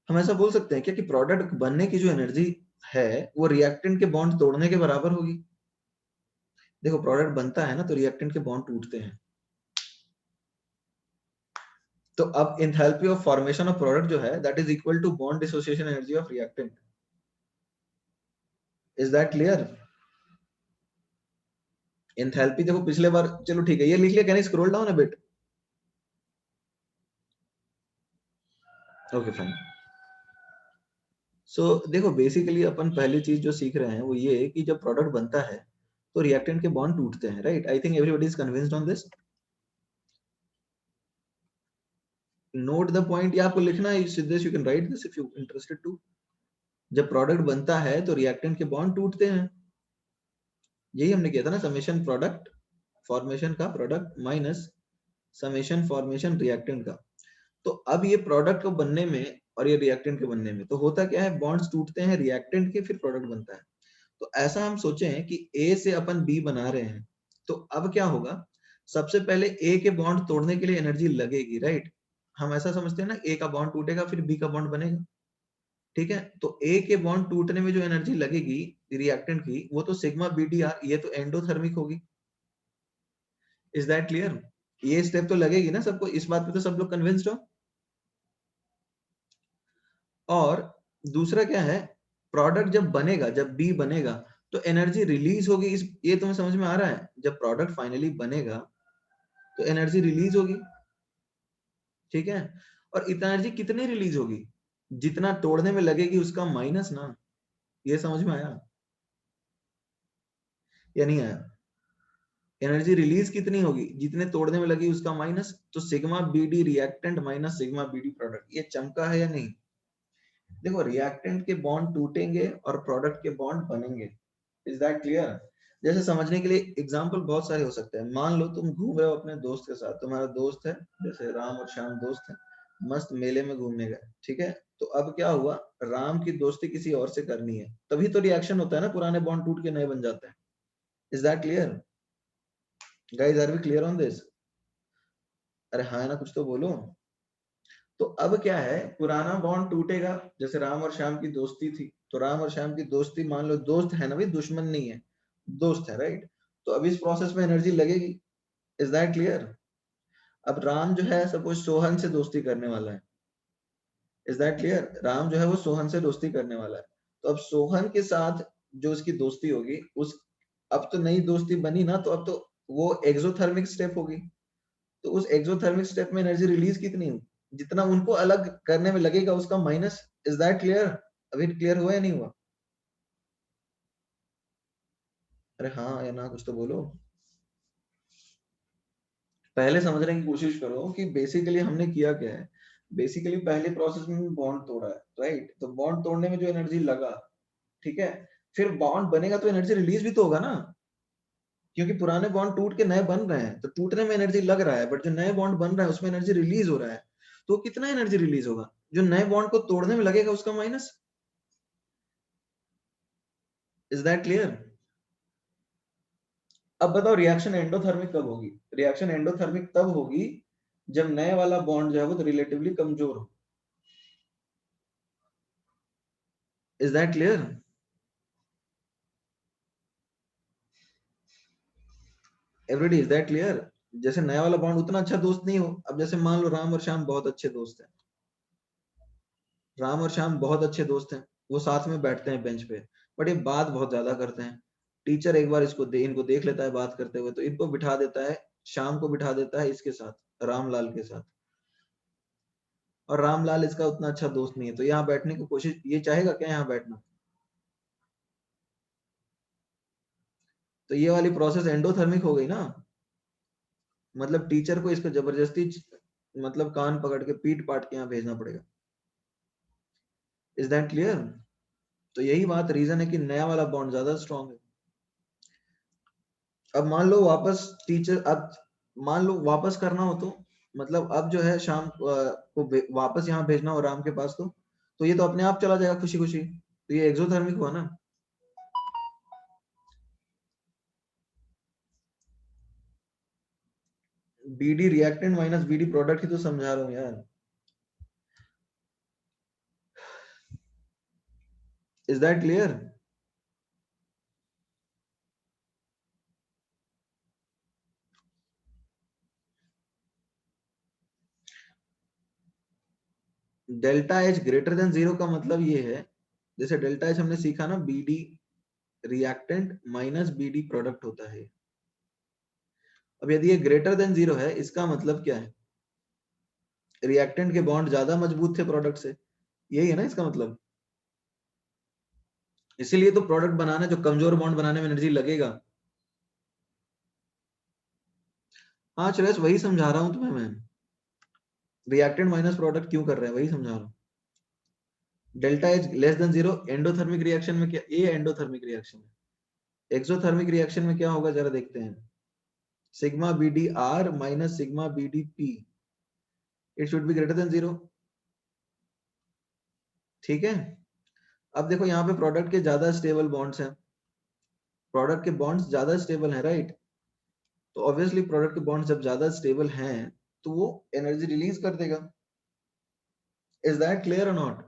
हम ऐसा बोल सकते हैं क्या कि प्रोडक्ट बनने की जो एनर्जी है वो रिएक्टेंट के बॉन्ड तोड़ने के बराबर होगी? देखो प्रोडक्ट बनता है ना, तो रिएक्टेंट के बॉन्ड टूटते हैं, तो अब enthalpy of formation of product जो है that is equal to bond dissociation energy of reactant. Is that clear? Enthalpy देखो पिछले बार, चलो ठीक है ये लिख लिया, can I scroll down a bit? Okay fine. So देखो बेसिकली अपन पहली चीज जो सीख रहे हैं वो ये है कि जब प्रोडक्ट बनता है तो रिएक्टेंट के बॉन्ड टूटते हैं, right? I think everybody is convinced on this. Note the point, ये आपको लिखना है, Siddhesh you can write this if you interested to. जब प्रोडक्ट बनता है तो रिएक्टेंट के बॉन्ड टूटते हैं, यही हमने किया था ना, समेशन प्रोडक्ट फॉर्मेशन का product minus summation formation reactant का। तो अब ये प्रोडक्ट को बनने में और ये रिएक्टेंट के बनने में तो होता क्या है, बॉन्ड्स टूटते हैं रिएक्टेंट के, फिर प्रोडक्ट बनता है। तो ऐसा हम सोचें कि ए से अपन बी बना रहे हैं, तो अब क्या होगा, सबसे पहले ए के बॉन्ड तोड़ने के लिए एनर्जी लगेगी, राइट। हम ऐसा समझते हैं ना, ए का बॉन्ड टूटेगा फिर बी का बॉन्ड बनेगा, ठीक है। तो ए के बॉन्ड टूटने में जो एनर्जी लगेगी रिएक्टेंट की, वो तो सिग्मा बीडीआर, ये तो एंडोथर्मिक होगी। Is that clear? ये स्टेप तो लगेगी ना सबको, इस बात पे तो सब लोग कन्विंस्ड हो। और दूसरा क्या है, प्रोडक्ट जब बनेगा, जब बी बनेगा तो एनर्जी रिलीज होगी, इस ये तुम्हें समझ में आ रहा है? जब प्रोडक्ट फाइनली बनेगा तो एनर्जी रिलीज होगी, ठीक है। और इतना एनर्जी कितनी रिलीज होगी, जितना तोड़ने में लगेगी उसका माइनस ना। ये समझ में आया या नहीं आया? एनर्जी रिलीज कितनी होगी, जितने तोड़ने में लगी उसका माइनस, तो sigma BD reactant minus sigma BD product. ये चमका है या नहीं? देखो, रिएक्टेंट के बॉन्ड टूटेंगे और प्रोडक्ट के बॉन्ड बनेंगे। Is that clear? जैसे समझने के लिए एग्जांपल बहुत सारे हो सकते हैं। मान लो तुम घूम रहे हो अपने दोस्त के साथ, तुम्हारा दोस्त है, जैसे राम और श्याम दोस्त है, मस्त मेले में घूमने गए, ठीक है। तो अब क्या हुआ, राम की दोस्ती किसी और से करनी है, तभी तो रिएक्शन होता है ना, पुराने बॉन्ड टूट के नए बन जाते हैं। Is that clear guys? Are we clear on this? अरे हाँ ना, कुछ तो बोलो। तो अब क्या है, पुराना बॉन्ड टूटेगा, जैसे राम और श्याम की दोस्ती थी, तो राम और श्याम की दोस्ती, मान लो दोस्त है ना भाई, दुश्मन नहीं है, दोस्त है, राइट। तो अब इस प्रोसेस में एनर्जी लगेगी। Is that clear? अब राम जो है सपोज सोहन से दोस्ती करने वाला है। Is that clear? राम जो है वो सोहन से दोस्ती करने वाला है। तो अब सोहन के साथ जो उसकी दोस्ती होगी, उस अब तो नई दोस्ती बनी ना, तो अब तो वो एक्सोथर्मिक स्टेप होगी। तो उस एक्सोथर्मिक स्टेप में एनर्जी रिलीज कितनी हो, जितना उनको अलग करने में लगेगा उसका माइनस। Is that clear? अभी क्लियर हुआ या नहीं हुआ? अरे हाँ या ना, कुछ तो बोलो। पहले समझने की कोशिश करो कि बेसिकली हमने किया क्या है। बेसिकली पहले प्रोसेस में बॉन्ड तोड़ा है, राइट। तो बॉन्ड तोड़ने में जो एनर्जी लगा, ठीक है, फिर बॉन्ड बनेगा तो एनर्जी रिलीज भी तो होगा ना, क्योंकि पुराने बॉन्ड टूट के नए बन रहे हैं, तो टूटने में एनर्जी लग रहा है, बट जो नए बॉन्ड बन रहा है उसमें एनर्जी रिलीज हो रहा है। तो कितना एनर्जी रिलीज होगा, जो नए बॉन्ड को तोड़ने में लगेगा उसका माइनस। Is that clear? अब बताओ, रिएक्शन एंडोथर्मिक कब होगी? रिएक्शन एंडोथर्मिक तब होगी जब नए वाला बॉन्ड जो है वो तो रिलेटिवली कमजोर हो। Is that clear? Everybody, is that clear? जैसे नया वाला बॉन्ड उतना अच्छा दोस्त नहीं हो, अब जैसे मान लो राम और श्याम बहुत अच्छे दोस्त हैं, राम और श्याम बहुत अच्छे दोस्त हैं, वो साथ में बैठते हैं बेंच पे, बट ये बात बहुत ज्यादा करते हैं। टीचर एक बार इनको देख लेता है बात करते हुए, तो इनको बिठा देता है, श्याम को बिठा देता है इसके साथ, रामलाल के साथ। और रामलाल इसका उतना अच्छा दोस्त नहीं है, तो यहाँ बैठने की कोशिश, ये चाहेगा क्या यहाँ बैठना? तो ये वाली प्रोसेस एंडोथर्मिक हो गई ना, मतलब टीचर को इसको जबरदस्ती मतलब कान पकड़ के पीट पाट के यहाँ भेजना पड़ेगा। Is that clear? तो यही बात रीजन है कि नया वाला बॉन्ड ज्यादा स्ट्रांग है। अब मान लो वापस टीचर, अब मान लो वापस करना हो, तो मतलब अब जो है शाम को वापस यहाँ भेजना हो राम के पास, तो ये तो अपने आप चला जाएगा खुशी खुशी, तो ये एक्सोथर्मिक हुआ ना। BD reactant minus BD product ही तो समझा रहा हूँ यार। Is that clear? Delta H greater than zero का मतलब ये है, जैसे डेल्टा एच हमने सीखा ना, BD reactant minus BD product होता है। अब यदि ये ग्रेटर देन जीरो है, इसका मतलब क्या है, रिएक्टेंट के बॉन्ड ज्यादा मजबूत थे प्रोडक्ट से, यही है ना इसका मतलब। इसीलिए तो प्रोडक्ट बनाना, जो कमजोर बॉन्ड बनाने में एनर्जी लगेगा। हाँ चलो, वही समझा रहा हूं तुम्हें मैं। रिएक्टेंट माइनस प्रोडक्ट क्यों कर रहे हैं, वही समझा रहा हूँ। Delta H less than 0 endothermic reaction में क्या, ये एंडोथर्मिक रिएक्शन है। एक्सोथर्मिक रिएक्शन में क्या होगा जरा देखते हैं, sigma B D R minus sigma B D P, it should be greater than 0। ठीक है, अब देखो यहाँ पे प्रोडक्ट के ज्यादा स्टेबल बॉन्ड्स हैं, प्रोडक्ट के बॉन्ड्स ज्यादा स्टेबल है, राइट। तो ऑब्वियसली प्रोडक्ट के बॉन्ड्स जब ज्यादा स्टेबल हैं तो वो एनर्जी रिलीज कर देगा। Is that clear or not?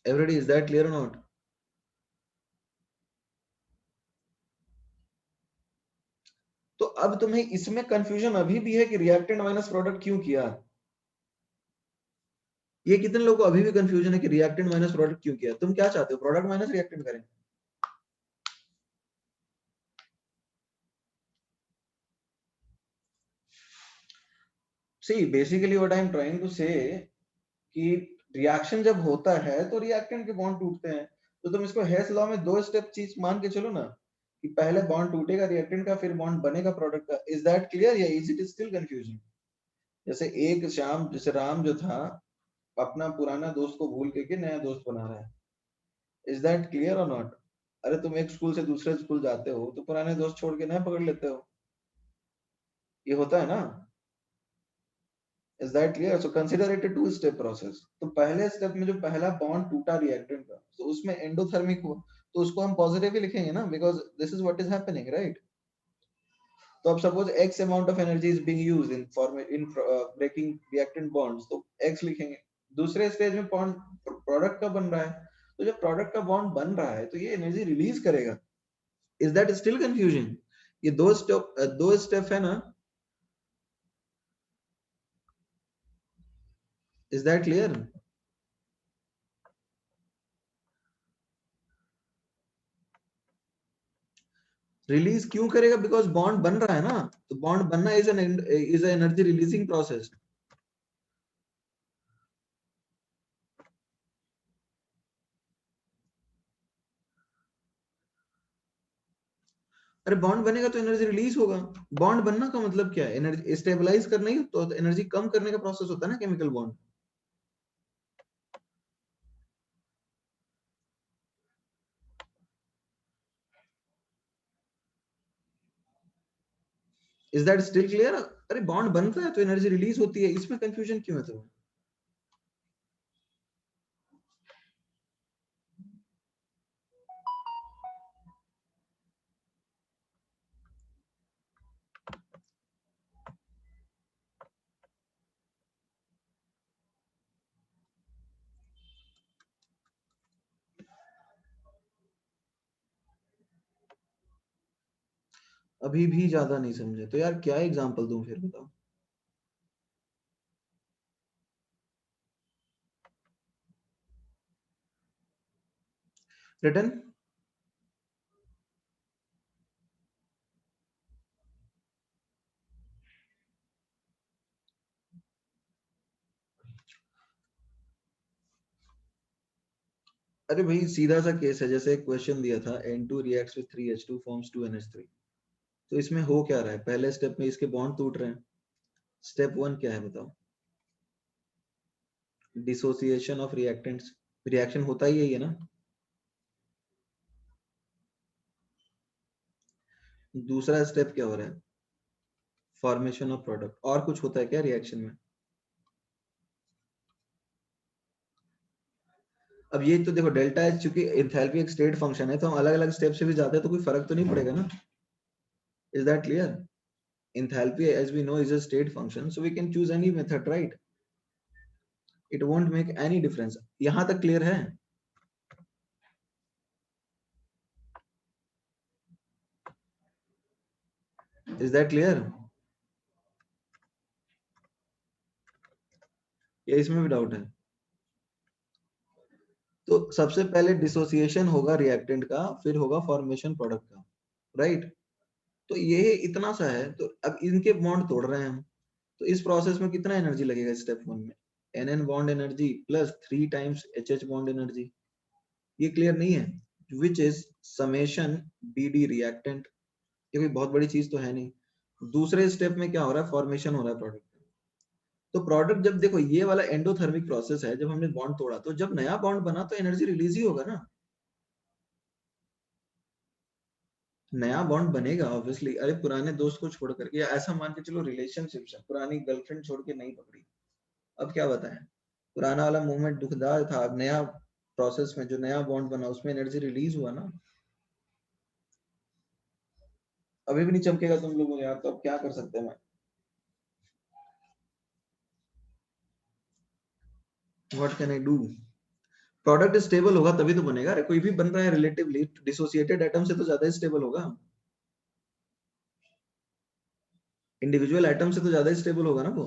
Everybody, is that clear or not? तो अब तुम्हें इसमें कंफ्यूजन अभी भी है कि रिएक्टेंट माइनस प्रोडक्ट क्यों किया। ये कितने लोगों को अभी भी कंफ्यूजन है कि रिएक्टेंट माइनस प्रोडक्ट क्यों किया? तुम क्या चाहते हो, प्रोडक्ट माइनस रिएक्टेंट करें? See basically what I am trying to say कि रिएक्शन जब होता है तो रिएक्टेंट के बॉन्ड टूटते हैं। तो तुम इसको हेस लॉ में दो स्टेप चीज मान के चलो ना, कि पहले बॉन्ड टूटेगा रिएक्टेंट का, फिर बॉन्ड बनेगा प्रोडक्ट का। इज दैट क्लियर या इज इट स्टिल कंफ्यूजन? जैसे एक श्याम, जैसे राम जो था अपना पुराना दोस्त को भूल के नया दोस्त बना रहा है। Is that clear or not? अरे तुम एक स्कूल से दूसरे स्कूल जाते हो तो पुराने दोस्त छोड़ के नया पकड़ लेते हो, ये होता है ना। Is that clear? So consider it a two step process. तो पहले स्टेप में जो पहला बॉन्ड टूटा रिएक्टेंट का, तो उसमें एंडोथर्मिक हुआ, तो उसको हम पॉजिटिव ही लिखेंगे ना, because this is what is happening, right. तो अब suppose x amount of energy is being used in breaking reactant bonds, तो x लिखेंगे। दूसरे स्टेज में बॉन्ड प्रोडक्ट का बन रहा है, तो जब प्रोडक्ट का बॉन्ड बन रहा है तो ये एनर्जी रिलीज करेगा। Is that still confusion? ये दो स्टेप है ना। Is that clear? रिलीज क्यों करेगा? बिकॉज बॉन्ड बन रहा है ना, तो बॉन्ड बनना is an energy releasing process. अरे बॉन्ड बनेगा तो एनर्जी रिलीज होगा। बॉन्ड बनना का मतलब क्या है? एनर्जी स्टेबलाइज करना ही तो एनर्जी कम करने का प्रोसेस होता है ना, chemical bond. Is that still clear? अरे बॉन्ड बनता है तो एनर्जी रिलीज होती है, इसमें कंफ्यूजन क्यों है तुम्हें? अभी भी ज्यादा नहीं समझे तो यार क्या एग्जांपल दूं फिर, बताओ। रिटर्न। अरे भाई सीधा सा केस है, जैसे एक क्वेश्चन दिया था N2 reacts with 3H2 forms 2NH3। तो इसमें हो क्या रहा है, पहले स्टेप में इसके बॉन्ड टूट रहे हैं। स्टेप 1 क्या है बताओ? Dissociation of reactants. रिएक्शन होता ही यही है ना। दूसरा स्टेप क्या हो रहा है? Formation of product. और कुछ होता है क्या रिएक्शन में? अब ये तो देखो डेल्टा एच, चूंकि एंथैल्पी एक स्टेट फंक्शन है, तो हम अलग अलग स्टेप से भी जाते हैं तो कोई फर्क तो नहीं पड़ेगा ना। Is that clear? Enthalpy, as we know, is a state function, so we can choose any method, right? It won't make any difference. यहाँ तक clear है? Is that clear? या इसमें भी डाउट है? तो सबसे पहले डिसोसिएशन होगा रिएक्टेंट का, फिर होगा फॉर्मेशन प्रोडक्ट का, राइट। तो ये इतना सा है, तो अब इनके बॉन्ड तोड़ रहे हैं हम, तो इस प्रोसेस में कितना एनर्जी लगेगा स्टेप 1 में? NN bond energy plus 3 times HH bond energy. ये क्लियर नहीं है? Which is summation BD reactant ये कोई बहुत बड़ी चीज तो है नहीं। दूसरे स्टेप में क्या हो रहा है, फॉर्मेशन हो रहा है प्रोडक्ट। तो प्रोडक्ट जब देखो ये वाला एंडोथर्मिक प्रोसेस है, जब हमने बॉन्ड तोड़ा तो जब नया बॉन्ड बना तो एनर्जी रिलीज ही होगा ना, नया बॉन्ड बनेगा ऑब्वियसली। अरे पुराने दोस्त को छोड़ करके, या ऐसा मान के चलो रिलेशनशिप है, पुरानी गर्लफ्रेंड छोड़ के नहीं पकड़ी, अब क्या बताएं, पुराना वाला मूवमेंट दुखदार था, अब नया प्रोसेस में जो नया बॉन्ड बना उसमें एनर्जी रिलीज हुआ ना। अभी भी नहीं चमकेगा तुम लोगों यार, तो अब क्या कर सकते हैं मैं, what can I do. Product stable होगा तभी तो बनेगा। अरे कोई भी बन रहा है रिलेटिवली डिसोसिएटेड एटम से तो ज्यादा स्टेबल होगा, इंडिविजुअल एटम से तो ज्यादा स्टेबल होगा ना वो।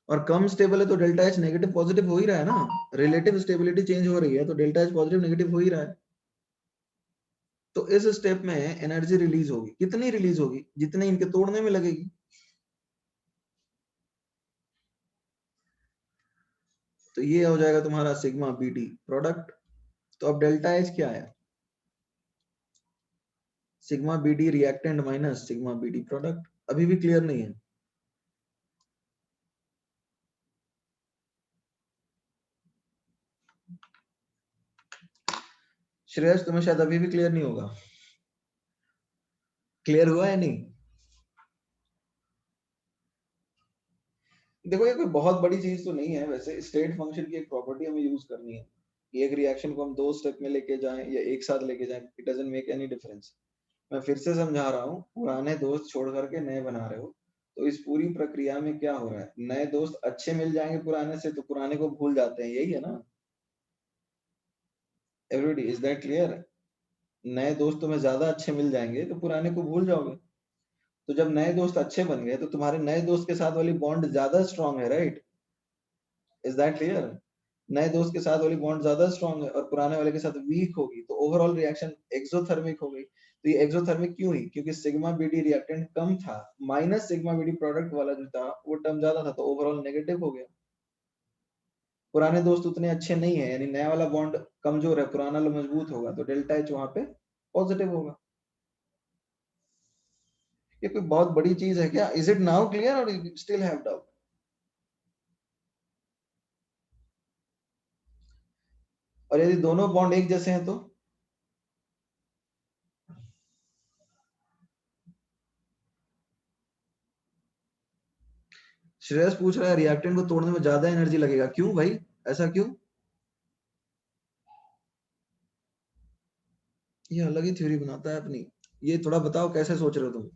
और कम स्टेबल है तो डेल्टा एच नेगेटिव पॉजिटिव हो ही रहा है ना, रिलेटिव स्टेबिलिटी चेंज हो रही है तो डेल्टा एच पॉजिटिव नेगेटिव हो ही रहा है। तो इस स्टेप में एनर्जी रिलीज होगी, कितनी रिलीज होगी, जितने इनके तोड़ने में लगेगी। तो ये हो जाएगा तुम्हारा सिग्मा बी डी प्रोडक्ट। तो अब डेल्टा एच क्या है, sigma B D reactant minus sigma B D product. अभी भी क्लियर नहीं है, श्रेयस तुम्हें शायद अभी भी क्लियर नहीं होगा, क्लियर हुआ है नहीं। देखो ये कोई बहुत बड़ी चीज तो नहीं है वैसे, स्टेट फंक्शन की एक प्रॉपर्टी हमें यूज करनी है कि एक रिएक्शन को हम दो स्टेप में लेके जाएं या एक साथ लेके जाएं, it doesn't make any difference. मैं फिर से समझा रहा हूँ, पुराने दोस्त छोड़ करके नए बना रहे हो, तो इस पूरी प्रक्रिया में क्या हो रहा है, नए दोस्त अच्छे मिल जाएंगे पुराने से तो पुराने को भूल जाते हैं, यही है ना। एवरीबॉडी इज दैट क्लियर, नए दोस्त तुम्हें ज्यादा अच्छे मिल जाएंगे तो पुराने को भूल जाओगे। तो जब नए दोस्त अच्छे बन गए तो तुम्हारे नए दोस्त के साथ वाली बॉन्ड ज्यादा स्ट्रांग है, राइट, इज दैट क्लियर। नए दोस्त के साथ वाली बॉन्ड ज्यादा स्ट्रांग है और पुराने वाले के साथ वीक होगी, तो ओवरऑल रिएक्शन एक्सोथर्मिक हो गई। तो ये एक्सोथर्मिक क्यों हुई, क्योंकि सिग्मा बीडी रिएक्टेंट कम था, माइनस सिग्मा बीडी प्रोडक्ट वाला जो था वो टर्म ज्यादा था, तो ओवरऑल नेगेटिव हो गया। पुराने दोस्त उतने अच्छे नहीं है, यानी नया वाला बॉन्ड कमजोर है, पुराना वाला मजबूत होगा, तो डेल्टा एच वहां पे पॉजिटिव होगा। ये कोई बहुत बड़ी चीज है क्या, इज इट नाउ क्लियर और स्टिल हैव डाउट। और यदि दोनों बॉन्ड एक जैसे हैं तो श्रेयस पूछ रहा है रिएक्टेंट को तोड़ने में ज्यादा एनर्जी लगेगा, क्यों भाई, ऐसा क्यों। ये अलग ही थ्योरी बनाता है अपनी, ये थोड़ा बताओ कैसे सोच रहे हो तुम।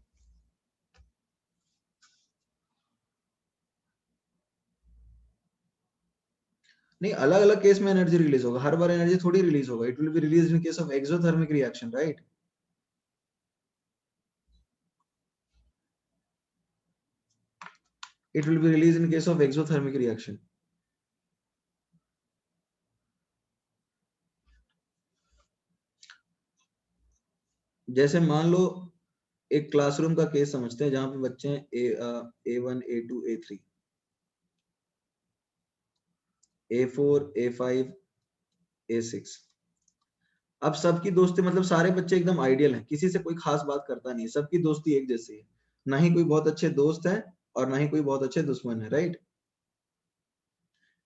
नहीं, अलग अलग केस में एनर्जी रिलीज होगा, हर बार एनर्जी थोड़ी रिलीज होगा, it will be release in case of exothermic reaction, right. It will be release in case of exothermic reaction. जैसे मान लो एक क्लासरूम का केस समझते हैं जहां पे बच्चे हैं A1 A2 A3 A4 A5 A6। अब सबकी दोस्ती, मतलब सारे बच्चे एकदम आइडियल हैं, किसी से कोई खास बात करता नहीं है, सबकी दोस्ती एक जैसी है, ना ही कोई बहुत अच्छे दोस्त है और ना ही कोई बहुत अच्छे दुश्मन है, राइट,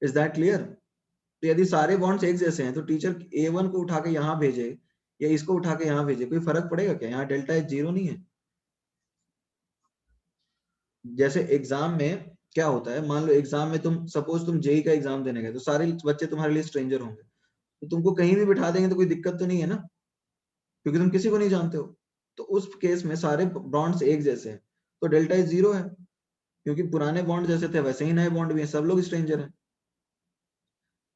इज दैट क्लियर। तो यदि सारे बॉन्ड्स एक जैसे हैं तो टीचर A1 को उठा के यहाँ भेजे या इसको उठा के यहाँ भेजे, कोई फर्क पड़ेगा क्या, यहाँ डेल्टा एच जीरो नहीं है। जैसे एग्जाम में क्या होता है, मान लो एग्जाम में तुम सपोज तुम जेई का एग्जाम देने गए तो सारे बच्चे तुम्हारे लिए स्ट्रेंजर होंगे, तो तुमको कहीं भी बिठा देंगे तो कोई दिक्कत तो नहीं है ना, क्योंकि तुम किसी को नहीं जानते हो। तो उस केस में सारे बॉन्ड्स एक जैसे हैं तो डेल्टा एच जीरो है, क्योंकि पुराने बॉन्ड जैसे थे वैसे ही नए बॉन्ड भी हैं, सब लोग स्ट्रेंजर हैं।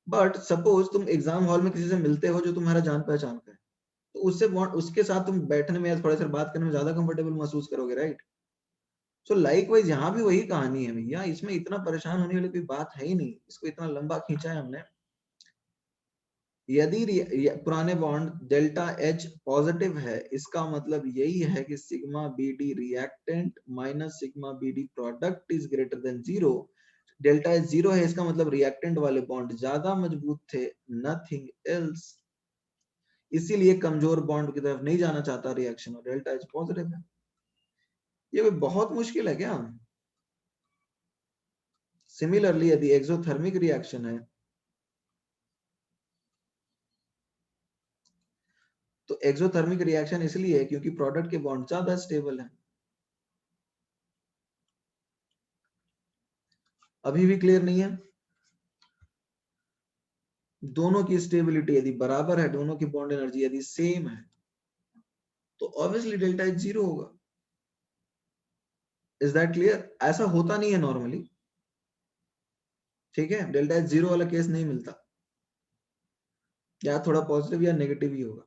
बट सपोज तुम एग्जाम हॉल में किसी से मिलते हो जो तुम्हारा जान पहचान का है, तो उससे बॉन्ड, उसके साथ तुम बैठने में या थोड़ा सा बात करने में ज्यादा कंफर्टेबल महसूस करोगे, राइट। सो लाइकवाइज यहाँ भी वही कहानी है भैया, इसमें इतना परेशान होने वाली कोई बात है ही नहीं, इसको इतना लंबा खींचा है हमने। यदि पुराने बॉन्ड डेल्टा एच पॉजिटिव है, इसका मतलब यही है कि sigma B D reactant minus sigma B D product is greater than zero. Delta H zero है, इसका मतलब रिएक्टेंट वाले बॉन्ड ज्यादा मजबूत थे, नथिंग एल्स। इसीलिए कमजोर बॉन्ड की तरफ नहीं जाना चाहता रिएक्शन, और डेल्टा एच पॉजिटिव है। ये बहुत मुश्किल है क्या? सिमिलरली यदि एक्सोथर्मिक रिएक्शन है तो एक्सोथर्मिक रिएक्शन इसलिए है क्योंकि प्रोडक्ट के बॉन्ड ज्यादा स्टेबल है। अभी भी क्लियर नहीं है? दोनों की स्टेबिलिटी यदि बराबर है, दोनों की बॉन्ड एनर्जी यदि सेम है, तो ऑब्वियसली डेल्टा एच जीरो होगा। Is that clear? ऐसा होता नहीं है नॉर्मली, ठीक है? डेल्टा एच जीरो वाला केस नहीं मिलता, या थोड़ा पॉजिटिव या नेगेटिव ही होगा।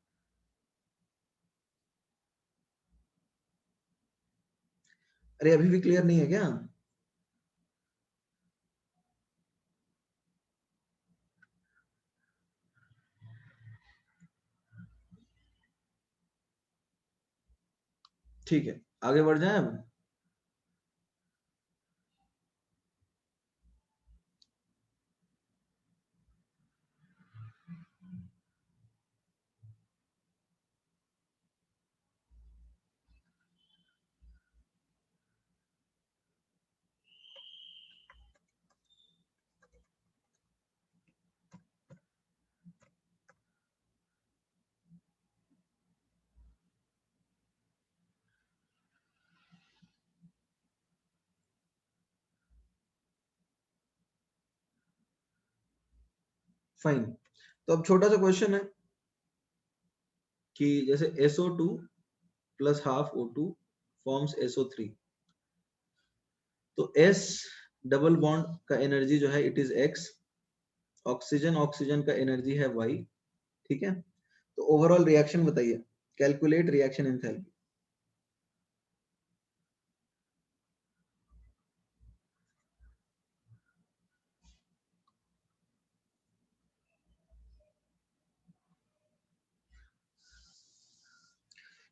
अरे अभी भी क्लियर नहीं है क्या? ठीक है, आगे बढ़ जाए अब। फाइन, तो अब छोटा सा क्वेश्चन है कि जैसे SO2 plus half O2 forms SO3, तो S डबल बॉन्ड का एनर्जी जो है it is X, oxygen oxygen का एनर्जी है Y, ठीक है? तो ओवरऑल रिएक्शन बताइए, कैलकुलेट रिएक्शन एंथैल्पी।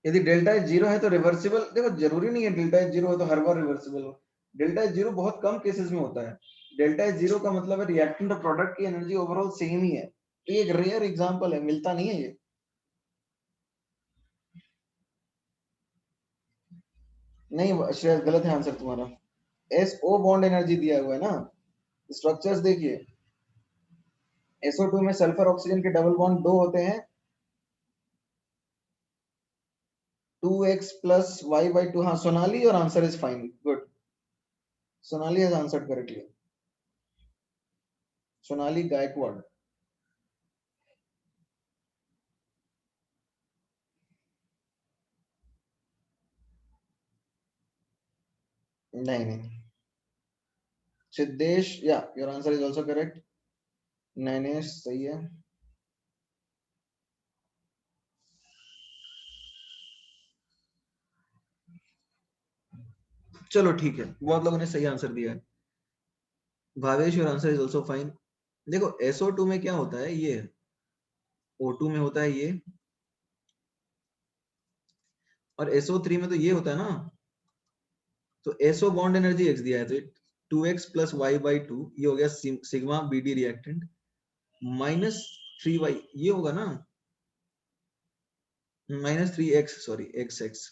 यदि डेल्टा एच जीरो है तो रिवर्सिबल, देखो जरूरी नहीं है डेल्टा एच जीरो हो तो हर बार रिवर्सिबल हो। डेल्टा एच जीरो बहुत कम केसेस में होता है। डेल्टा एच जीरो का मतलब है रिएक्टेंट और प्रोडक्ट की एनर्जी ओवरऑल सेम ही है। ये एक रेयर एग्जांपल है, मिलता नहीं है ये। नहीं श्रेयस, गलत है आंसर तुम्हारा। SO बॉन्ड एनर्जी दिया हुआ है ना, स्ट्रक्चर्स देखिए। SO2 में सल्फर ऑक्सीजन के डबल बॉन्ड दो होते हैं, 2x प्लस y/2। हाँ सोनाली, और answer is fine, good. Sonali has answered correctly, Sonali Gaikwad. नहीं नहीं, Siddhesh, yeah your answer is also correct. Nainesh सही है। चलो ठीक है, बहुत लोगों ने सही आंसर दिया है। Bhavesh, your answer is also fine. देखो SO2 में क्या होता है, ये O2 में होता है ये, और SO3 में तो ये होता है ना। तो SO बॉन्ड एनर्जी x दिया है, तो 2x प्लस y/2 ये हो गया sigma BD reactant, minus 3y ये होगा ना, -3x, sorry XX।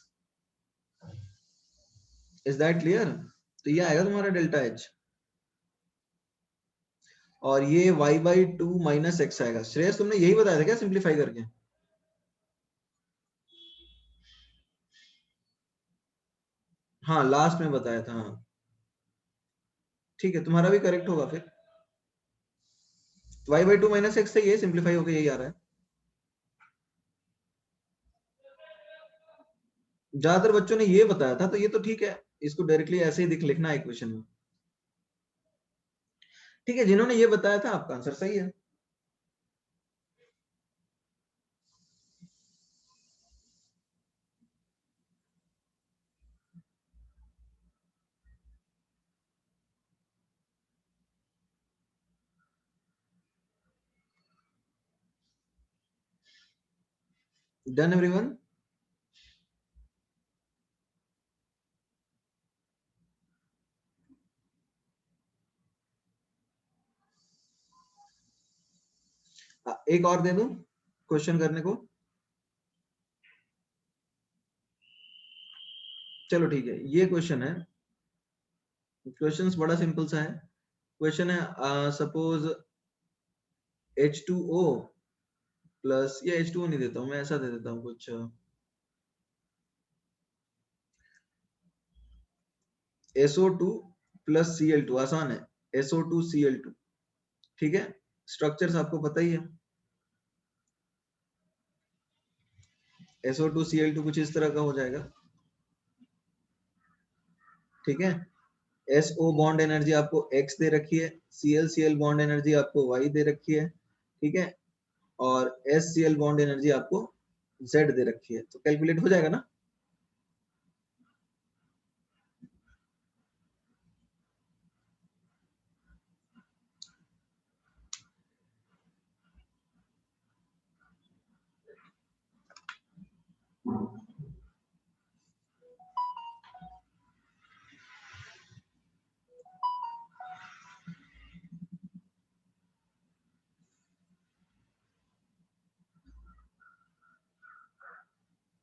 Is that clear? तो ये आएगा तुम्हारा डेल्टा H, और ये y/2 माइनस x आएगा। श्रेयस तुमने यही बताया था क्या सिंप्लीफाई करके? हाँ लास्ट में बताया था, हाँ ठीक है, तुम्हारा भी करेक्ट होगा फिर। y/2 माइनस x से ये सिंप्लीफाई होकर यही आ रहा है। ज्यादातर बच्चों ने ये बताया था, तो ये तो ठीक है, इसको डायरेक्टली ऐसे ही लिखना है इक्वेशन में। ठीक है, जिन्होंने ये बताया था आपका आंसर सही है। Done everyone? एक और दे दूं क्वेश्चन करने को? चलो ठीक है, ये क्वेश्चन है, क्वेश्चन बड़ा सिंपल सा है। क्वेश्चन है सपोज H2O प्लस, या H2O नहीं देता हूँ मैं, ऐसा दे देता हूँ कुछ, SO2 प्लस Cl2, आसान है, SO2 Cl2, ठीक है। स्ट्रक्चर्स आपको पता ही है, SO2 Cl2 कुछ इस तरह का हो जाएगा, ठीक है। SO बॉन्ड एनर्जी आपको X दे रखी है, Cl बॉन्ड एनर्जी आपको Y दे रखी है, ठीक है, और SCl बॉन्ड एनर्जी आपको Z दे रखी है, तो कैलकुलेट हो जाएगा ना।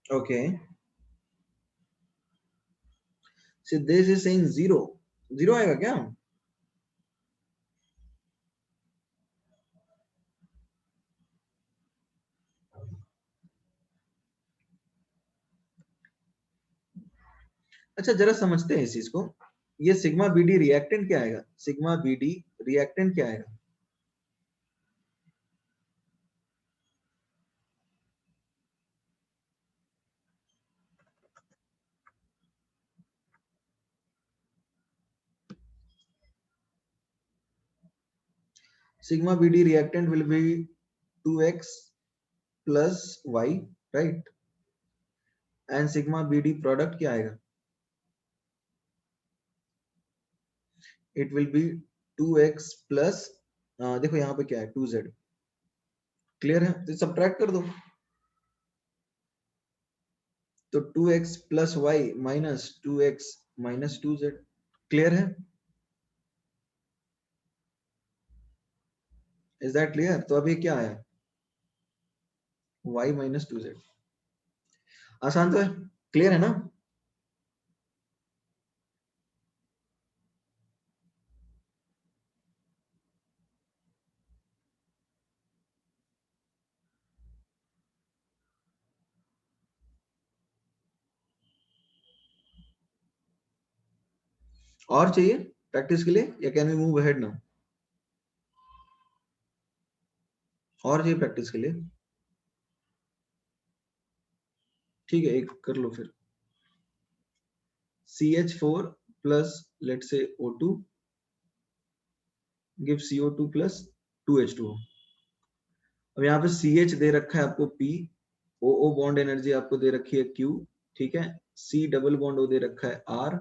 Okay, Siddhesh is saying zero, zero आएगा क्या? अच्छा जरा समझते हैं इस चीज को, ये सिग्मा बीडी रिएक्टेंट क्या आएगा, सिग्मा बीडी रिएक्टेंट क्या आएगा? Sigma BD reactant will be 2x plus y, right, and sigma BD product क्या आएगा, it will be 2x plus, देखो यहाँ पे क्या है 2z, क्लियर है, तो सब्ट्रैक्ट कर दो, तो 2x plus y minus 2x minus 2z, clear है, इज दैट क्लियर? तो अभी क्या आया, y माइनस 2z, आसान तो है, क्लियर है ना। और चाहिए प्रैक्टिस के लिए, yeah can we move ahead now? और चाहिए प्रैक्टिस के लिए, ठीक है, एक कर लो फिर, CH4 plus let's say O2 give CO2 plus 2H2O। अब यहाँ पे CH दे रखा है आपको P, OO बॉन्ड एनर्जी आपको दे रखी है Q, ठीक है, C डबल बॉन्ड O दे रखा है R,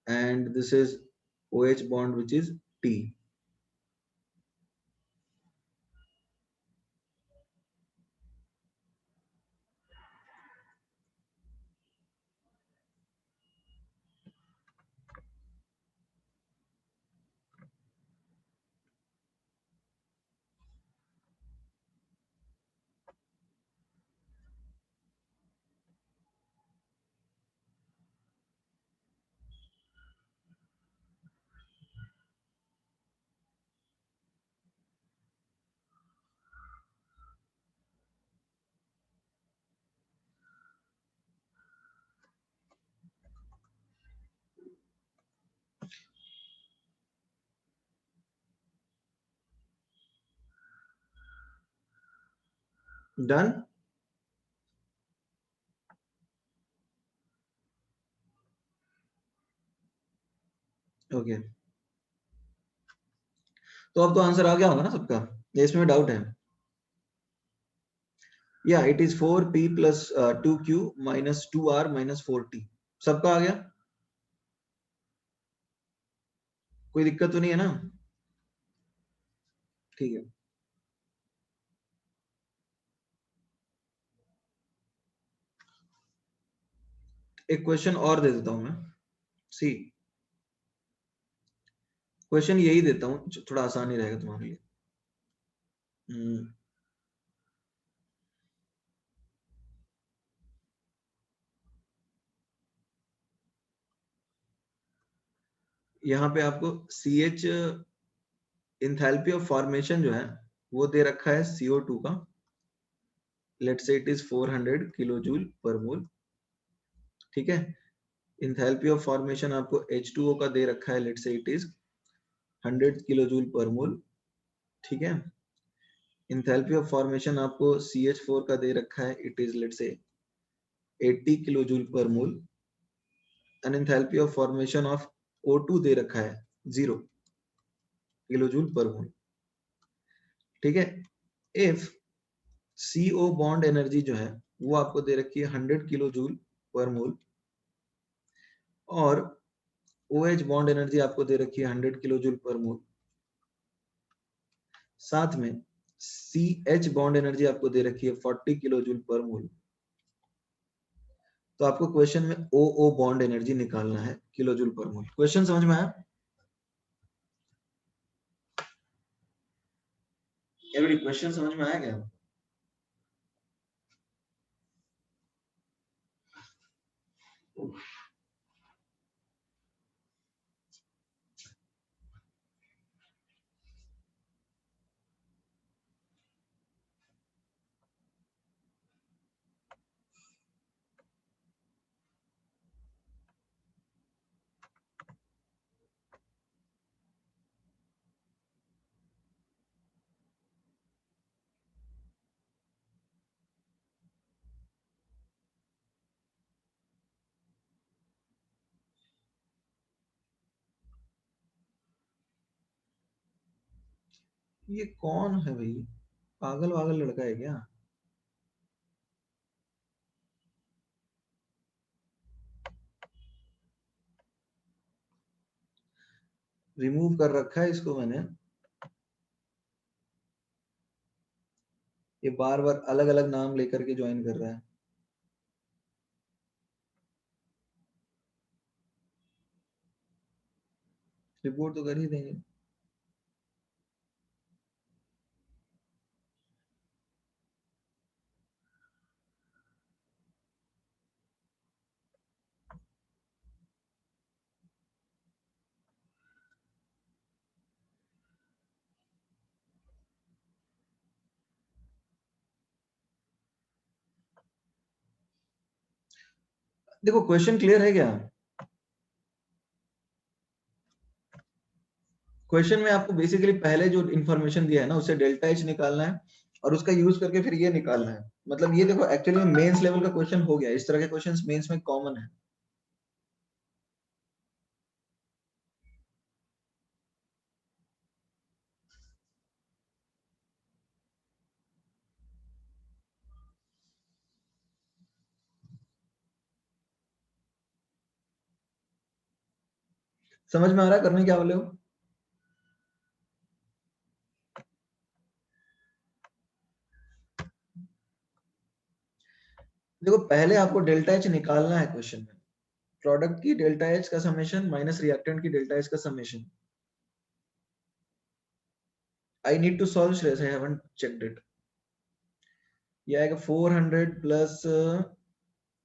and this is OH bond which is T। Done, okay, तो अब तो आंसर आ गया होगा ना सबका, या इसमें डाउट है? या it is 4P plus 2Q minus 2R minus 4T, सबका आ गया, कोई दिक्कत तो नहीं है ना? ठीक है, एक क्वेश्चन और दे देता हूं मैं, सी, क्वेश्चन यही देता हूँ, थोड़ा आसान ही रहेगा तुम्हारे लिए। यहाँ पे आपको CH इंथैल्पी ऑफ फॉर्मेशन जो है वो दे रखा है CO2 का, let's say it is 400 kilo joule पर मोल। ठीक है, इंथैल्पी ऑफ फॉर्मेशन आपको H2O का दे रखा है, let's say it is 100 kilo joule पर मोल। ठीक है, इंथैल्पी ऑफ फॉर्मेशन आपको CH4 का दे रखा है, it is let's say 80 kilo joule पर मोल। And enthalpy of formation of O2 दे रखा है 0 किलो जूल पर मोल। ठीक है, इफ CO बॉन्ड एनर्जी जो है वो आपको दे रखी है 100 किलो जूल पर मोल, और OH बॉन्ड एनर्जी आपको दे रखी है 100 किलो जूल पर मोल, साथ में CH बॉन्ड एनर्जी आपको दे रखी है 40 किलो जूल पर मोल। तो आपको क्वेश्चन में OO बॉन्ड एनर्जी निकालना है किलो जूल पर मोल। क्वेश्चन समझ में आया? एवरी क्वेश्चन समझ में आया क्या? ये कौन है भाई, पागल वागल लड़का है क्या? रिमूव कर रखा है इसको मैंने। ये बार बार अलग अलग नाम लेकर के ज्वाइन कर रहा है। रिपोर्ट तो कर ही देंगे। देखो क्वेश्चन क्लियर है क्या? क्वेश्चन में आपको बेसिकली पहले जो इन्फॉर्मेशन दिया है ना उससे डेल्टा एच निकालना है और उसका यूज करके फिर ये निकालना है। मतलब ये देखो एक्चुअली मेंस लेवल का क्वेश्चन हो गया। इस तरह के क्वेश्चंस मेंस में कॉमन है। समझ में आ रहा है करने क्या वाले हो? देखो पहले आपको डेल्टा एच निकालना है क्वेश्चन में। प्रोडक्ट की डेल्टा एच का समेशन माइनस रिएक्टेंट की डेल्टा एच का summation. I need to solve Shreyas, I haven't checked it. ये आएगा 400 प्लस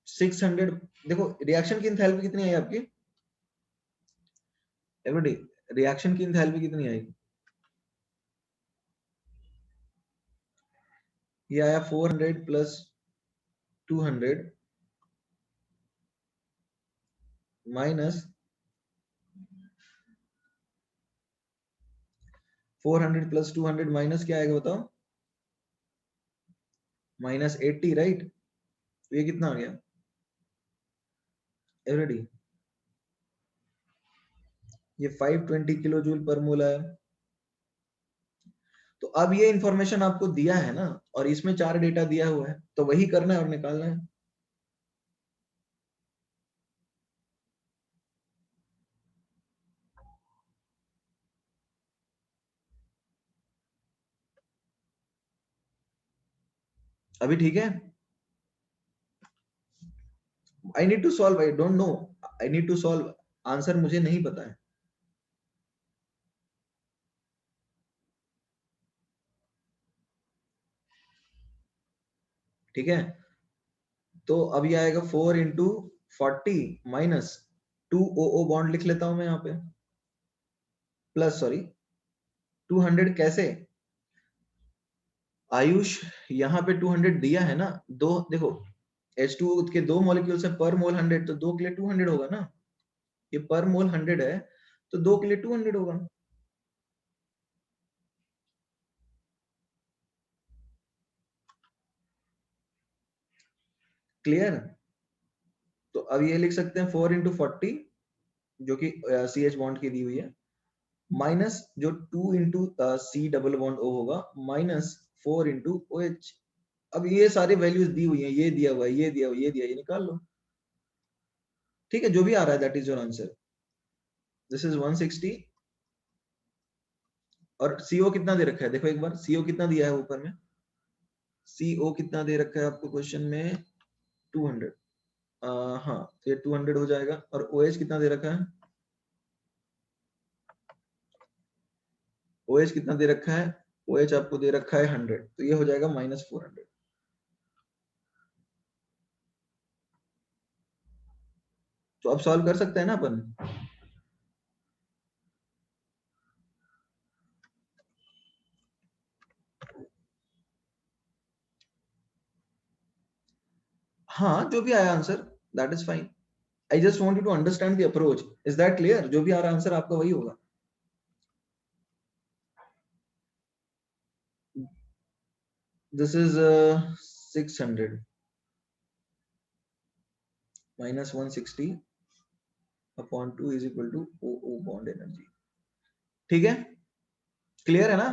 600। देखो रिएक्शन की एंथैल्पी कितनी आई आपकी एवरीबॉडी? रिएक्शन की एंथैल्पी कितनी आएगी? ये आया 400 प्लस 200 माइनस 400 प्लस 200 माइनस क्या आएगा बताओ? Minus 80, right? तो ये कितना आ गया एवरीबॉडी? ये 520 किलो जूल पर मोल आया। तो अब ये इंफॉर्मेशन आपको दिया है ना, और इसमें 4 डेटा दिया हुआ है, तो वही करना है और निकालना है। अभी ठीक है? I need to solve, I don't know, I need to solve. Answer मुझे नहीं पता है। ठीक है, तो अब ये आएगा 4 इंटू 40 माइनस 2 OO बॉन्ड लिख लेता हूं मैं यहाँ पे। प्लस सॉरी 200 कैसे आयुष, यहाँ पे 200 दिया है ना, दो देखो H2O के दो मॉलिक्यूल्स है, पर मोल 100, तो दो के लिए 200 होगा ना, ये पर मोल 100 है तो दो के लिए 200 होगा। क्लियर? तो अब ये लिख सकते हैं 4 × 40 जो कि CH बॉन्ड की दी हुई है, माइनस जो 2 × C डबल बॉन्ड O होगा, माइनस 4 × OH। अब ये सारी वैल्यूज दी हुई है, ये दिया हुआ है, ये दिया हुआ है, ये दिया, ये निकाल लो। ठीक है, जो भी आ रहा है that is your answer. This is 160 और CO कितना दे रखा है, देखो एक बार CO कितना दिया है ऊपर में, CO कितना दे रखा है आपको क्वेश्चन में, 200। हाँ तो ये 200 हो जाएगा, और OH कितना दे रखा है, OH कितना दे रखा है, OH आपको दे रखा है 100, तो ये हो जाएगा -400। तो अब सॉल्व कर सकते हैं ना अपन। हाँ जो भी आया answer that is fine, I just want you to understand the approach, is that clear? जो भी आ रहा आंसर आपका वही होगा। This is 600 minus 160 upon 2 is equal to OO bond energy। ठीक है, क्लियर है ना?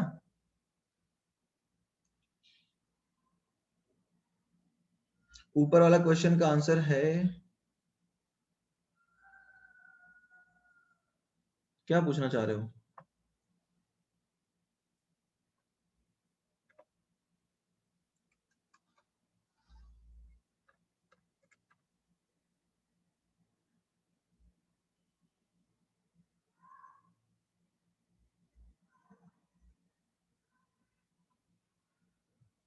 ऊपर वाला क्वेश्चन का आंसर है, क्या पूछना चाह रहे हो?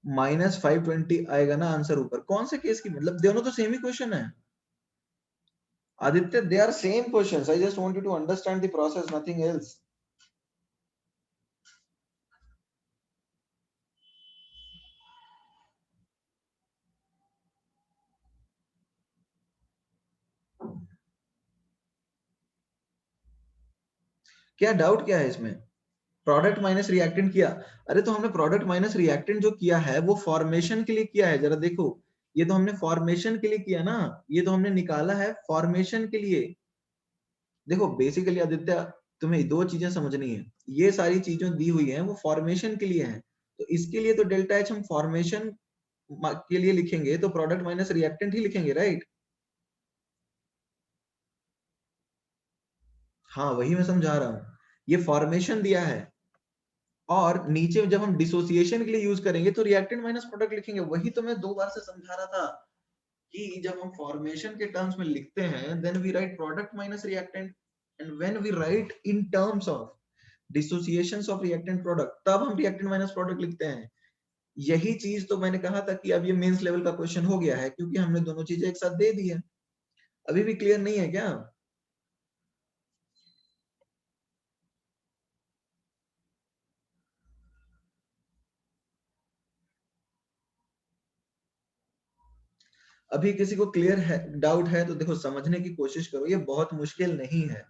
-520 आएगा ना आंसर ऊपर। कौन से केस की, मतलब दोनों तो सेम ही क्वेश्चन है Aditya, they are same questions, I just want you to understand the process, nothing else. क्या डाउट क्या है इसमें? प्रोडक्ट माइनस रिएक्टेंट किया, अरे तो हमने प्रोडक्ट माइनस रिएक्टेंट जो किया है वो फॉर्मेशन के लिए किया है, जरा देखो, ये तो हमने फॉर्मेशन के लिए किया ना, ये तो हमने निकाला है फॉर्मेशन के लिए। देखो बेसिकली आदित्य, तुम्हें दो चीजें समझनी है, ये सारी चीजें दी हुई हैं वो फॉर्मेशन के लिए हैं, तो इसके लिए तो डेल्टा एच हम फॉर्मेशन के लिए लिखेंगे, तो प्रोडक्ट माइनस रिएक्टेंट ही लिखेंगे, राइट? हाँ वही मैं समझा रहा हूँ, ये फॉर्मेशन दिया है, और नीचे जब हम डिसोसिएशन के लिए यूज करेंगे तो रिएक्टेंट माइनस प्रोडक्ट लिखेंगे। वही तो मैं दो बार से समझा रहा था कि जब हम फॉर्मेशन के टर्म्स में लिखते हैं then we write product minus reactant, and when we write in terms of dissociations of reactant product तब हम रिएक्टेंट माइनस प्रोडक्ट लिखते हैं। यही चीज तो मैंने कहा था कि अब ये मेंस लेवल का क्वेश्चन हो गया है, क्योंकि हमने दोनों चीजें एक साथ दे दी है। अभी भी क्लियर नहीं है क्या? अभी किसी को क्लियर है, डाउट है तो देखो समझने की कोशिश करो, ये बहुत मुश्किल नहीं है।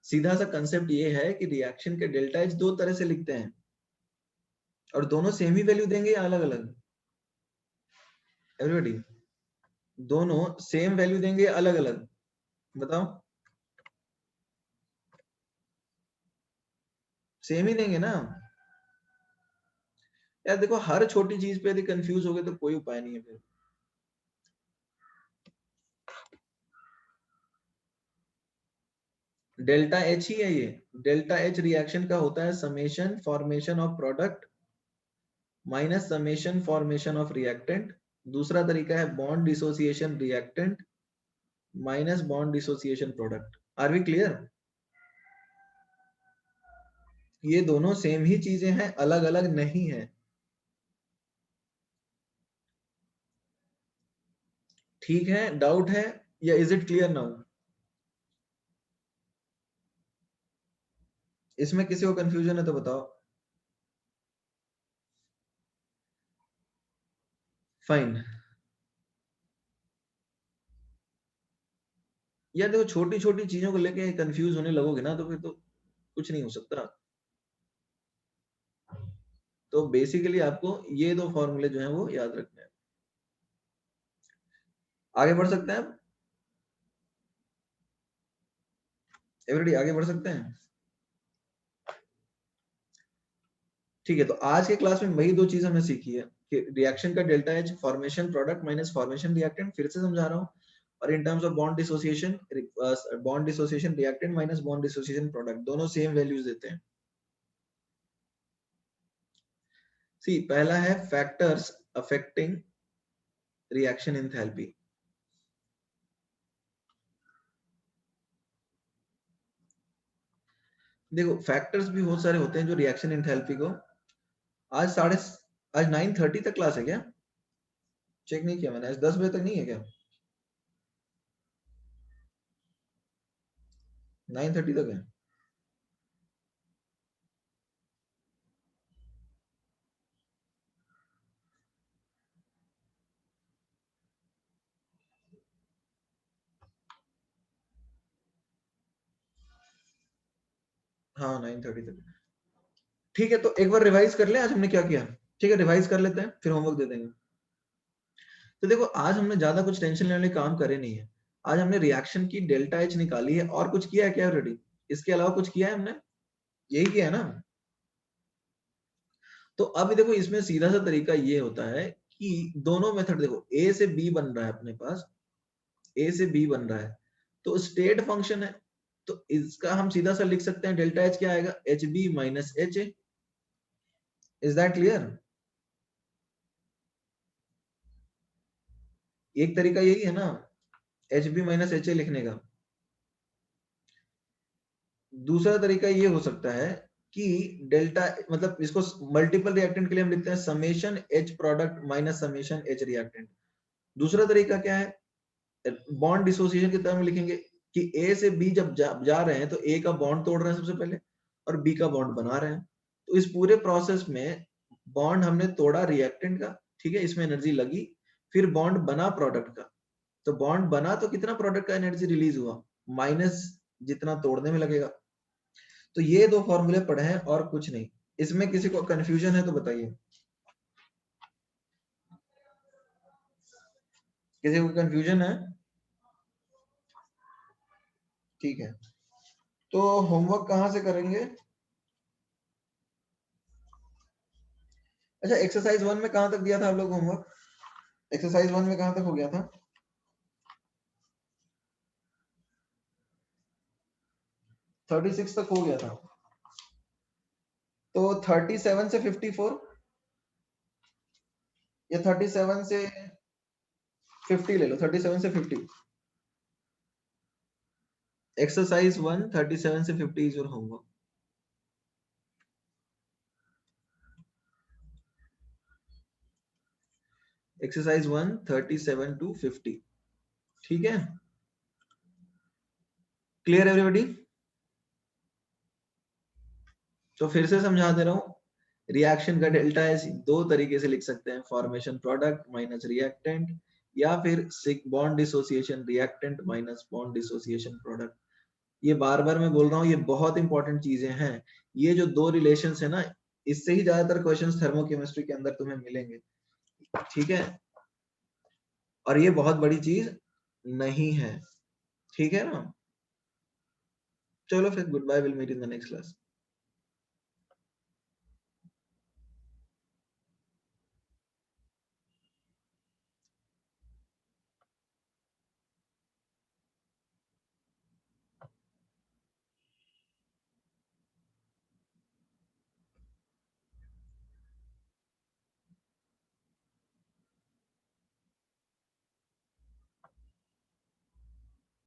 सीधा सा कंसेप्ट ये है कि रिएक्शन के डेल्टा एच दो तरह से लिखते हैं, और दोनों सेम ही वैल्यू देंगे या अलग अलग? एवरीबॉडी, दोनों सेम वैल्यू देंगे या अलग अलग? बताओ। सेम ही देंगे ना यार। देखो हर छोटी चीज पे यदि कंफ्यूज हो गए तो कोई उपाय नहीं है फिर। डेल्टा एच ही है ये, डेल्टा एच रिएक्शन का होता है summation formation of product minus summation formation of reactant. दूसरा तरीका है bond dissociation reactant minus bond dissociation product. Are we clear? ये दोनों सेम ही चीजें हैं, अलग अलग नहीं है। ठीक है, डाउट है या इज इट क्लियर नाउ? इसमें किसी को कंफ्यूजन है तो बताओ। फाइन। यार देखो छोटी छोटी चीजों को लेके कंफ्यूज होने लगोगे ना तो फिर तो कुछ नहीं हो सकता। तो बेसिकली आपको ये दो फॉर्मूले जो हैं वो याद रखने हैं। आगे बढ़ सकते हैं आप? एवरीबॉडी आगे बढ़ सकते हैं? ठीक है, तो आज के क्लास में वही दो चीज हमने सीखी है कि रिएक्शन का delta H formation product minus formation reactant, फिर से समझा रहा हूँ। और इन terms of bond dissociation reactant minus bond dissociation product, दोनों सेम वैल्यूज देते हैं। सी पहला है फैक्टर्स अफेक्टिंग रिएक्शन एंथैल्पी। देखो फैक्टर्स भी बहुत सारे होते हैं जो रिएक्शन एंथैल्पी को, आज 9:30 तक क्लास है क्या? चेक नहीं किया मैंने, आज 10 बजे तक नहीं है क्या? 9:30 तक है। हाँ 9:30 तक। ठीक है, तो एक बार रिवाइज कर ले आज हमने क्या किया। ठीक है, रिवाइज कर लेते हैं फिर होमवर्क दे देंगे। तो देखो आज हमने ज्यादा कुछ टेंशन लेने वाले काम करे नहीं है। आज हमने रिएक्शन की डेल्टा एच निकाली है, और कुछ किया है क्या ऑलरेडी? इसके अलावा कुछ किया है हमने? यही किया है ना। तो अब देखो इसमें सीधा सा तरीका ये होता है कि दोनों मेथड देखो, ए से बी बन रहा है अपने पास, ए से बी बन रहा है तो स्टेट फंक्शन है, तो इसका हम सीधा सा लिख सकते हैं डेल्टा एच क्या आएगा, H B minus H A. Is that clear? एक तरीका यही है ना, H B minus H A लिखने का। दूसरा तरीका ये हो सकता है कि डेल्टा मतलब इसको मल्टीपल रिएक्टेंट के लिए हम लिखते हैं summation H product minus summation H reactant. दूसरा तरीका क्या है, बॉन्ड डिसोसिएशन की तरह में लिखेंगे कि ए से बी जब जा रहे हैं तो ए का बॉन्ड तोड़ रहे हैं सबसे पहले और बी का बॉन्ड बना रहे हैं। तो इस पूरे प्रोसेस में बॉन्ड हमने तोड़ा रिएक्टेंट का, ठीक है, इसमें एनर्जी लगी, फिर बॉन्ड बना प्रोडक्ट का। तो बॉन्ड बना तो कितना प्रोडक्ट का एनर्जी रिलीज हुआ, माइनस जितना तोड़ने में लगेगा। तो ये दो फॉर्मूले पढ़े हैं और कुछ नहीं। इसमें किसी को कंफ्यूजन है तो बताइए। किसी को कंफ्यूजन है? ठीक है, तो होमवर्क कहाँ से करेंगे? अच्छा एक्सरसाइज 1 में कहाँ तक दिया था आप लोग होमवर्क? एक्सरसाइज 1 में कहाँ तक हो गया था? 36 तक हो गया था। तो 37 से 54 या 37 से 50 ले लो, 37 से 50। एक्सरसाइज 1 37 से 50 is your homework. Exercise 1 37 to 50। ठीक है, क्लियर एवरीबॉडी? तो फिर से समझा दे रहा हूँ, रिएक्शन का डेल्टा एच दो तरीके से लिख सकते हैं, फॉर्मेशन प्रोडक्ट माइनस रिएक्टेंट, या फिर bond dissociation reactant minus bond dissociation product. ये बार बार मैं बोल रहा हूँ, ये बहुत इंपॉर्टेंट चीजें हैं। ये जो दो रिलेशंस है ना, इससे ही ज्यादातर क्वेश्चंस थर्मोकेमिस्ट्री के अंदर तुम्हें मिलेंगे। ठीक है, और ये बहुत बड़ी चीज नहीं है। ठीक है ना? चलो फिर goodbye, will meet in the next class.